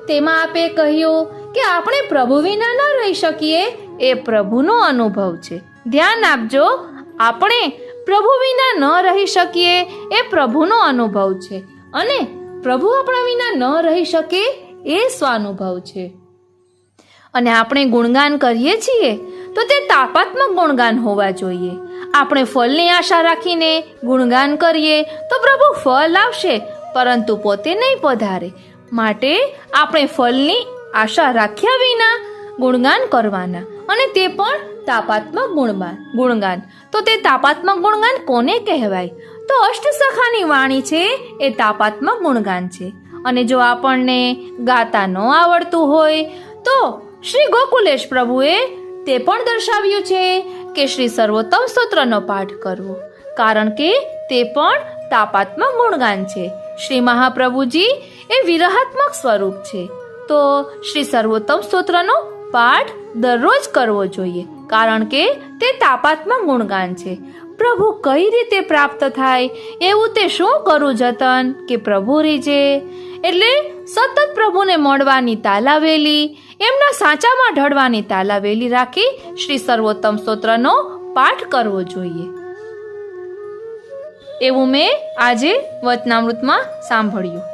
તેમાં આપે કહ્યું કે આપણે પ્રભુ વિના ન રહી શકીએ એ પ્રભુનો અનુભવ છે. ધ્યાન આપજો, આપણે પ્રભુ વિના ન રહી શકીએ એ પ્રભુનો અનુભવ છે અને પ્રભુ આપણા વિના ન રહી શકે એ સ્વાનુભવ છે. અને આપણે ગુણગાન કરીએ છીએ તો તે તાપાત્મક ગુણગાન હોવા જોઈએ. આપણે ફળની આશા રાખીને ગુણગાન કરીએ તો પ્રભુ ફળ આપશે પરંતુ પોતે નહીં પધારે. માટે આપણે ફળની આશા રાખ્યા વિના ગુણગાન કરવાના અને તે પણ તાપાત્મક ગુણગાન. તો તે તાપાત્મક ગુણગાન કોને કહેવાય? તો અષ્ટસખાની વાણી છે એ તાપાત્મક ગુણગાન છે. અને જો આપણને ગાતા ન આવડતું હોય તો શ્રી ગોકુલેશ પ્રભુએ તે પણ દર્શાવ્યું છે કે શ્રી સર્વોત્તમ સ્તોત્રનો પાઠ કરવો, કારણ કે તે પણ તાપાત્મક ગુણગાન છે. શ્રી મહાપ્રભુજી એ વિરહાત્મક સ્વરૂપ છે, તો શ્રી સર્વોત્તમ સ્તોત્રનો પાઠ દરરોજ કરવો જોઈએ, કારણ કે તે તાપાત્મક ગુણગાન છે. પ્રભુ કઈ રીતે પ્રાપ્ત થાય એવું તે શું કરું જતન કે પ્રભુ રીજે. એટલે સતત પ્રભુને મળવાની તાલાવેલી, એમના સાચામાં ઢળવાની તાલાવેલી રાખી શ્રી સર્વોત્તમ સ્તોત્રનો પાઠ કરવો જોઈએ. એવું મેં આજે વચનામૃતમાં સાંભળ્યું.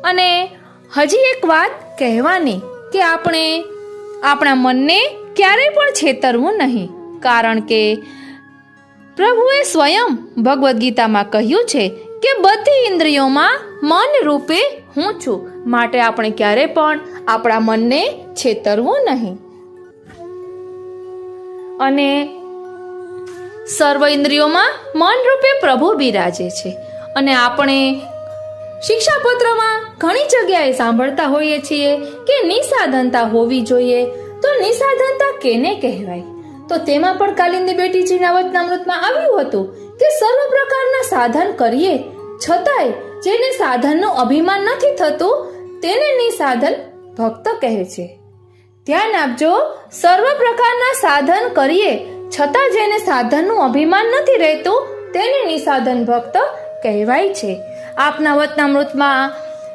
અને હજી એક વાત કહેવાની કે આપણે આપણા મનને ક્યારેય પણ છેતરવું નહીં, કારણ કે પ્રભુએ સ્વયં ભગવદ્ ગીતામાં કહ્યું છે કે બધી ઇન્દ્રિયોમાં મન રૂપે હું છું. માટે આપણે ક્યારે પણ આપણા મનને છેતરવું નહીં. અને સર્વ ઇન્દ્રિયોમાં મન રૂપે પ્રભુ બિરાજે છે. અને આપણે શિક્ષાપત્રમાં ઘણી જગ્યાએ સાંભળતા હોઈએ છીએ કે નિસાધનતા હોવી જોઈએ. તો નિસાધનતા કેને કહેવાય? તો તેમાં પણ કાલિંદી બેટીજીના વચનામૃતમાં આવ્યું હતું કે સર્વ પ્રકારના સાધન કરીએ છતાંય જેને સાધનનું અભિમાન નથી થતું તેને નિસાધન ભક્ત કહે છે. ધ્યાન આપજો, સર્વ પ્રકારના સાધન કરીએ છતાં જેને સાધનનું અભિમાન નથી રહેતું તેને નિસાધન ભક્ત કહેવાય છે. આપના વચનામૃતમાં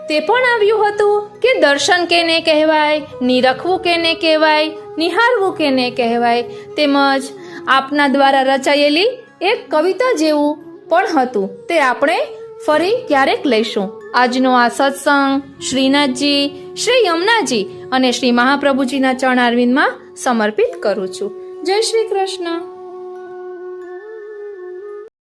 તે પણ આવ્યું હતું કે દર્શન કેને કહેવાય, નિરખવું કેને કહેવાય, નિહાળવું કેને કહેવાય. તેમજ આપના દ્વારા રચાયેલી એક કવિતા જેવું પણ હતું, તે આપણે ફરી ક્યારેક લઈશું. આજનો આ સત્સંગ શ્રીનાથજી, શ્રી યમુનાજી અને શ્રી મહાપ્રભુજીના ચરણારવિંદમાં સમર્પિત કરું છું. જય શ્રી કૃષ્ણ.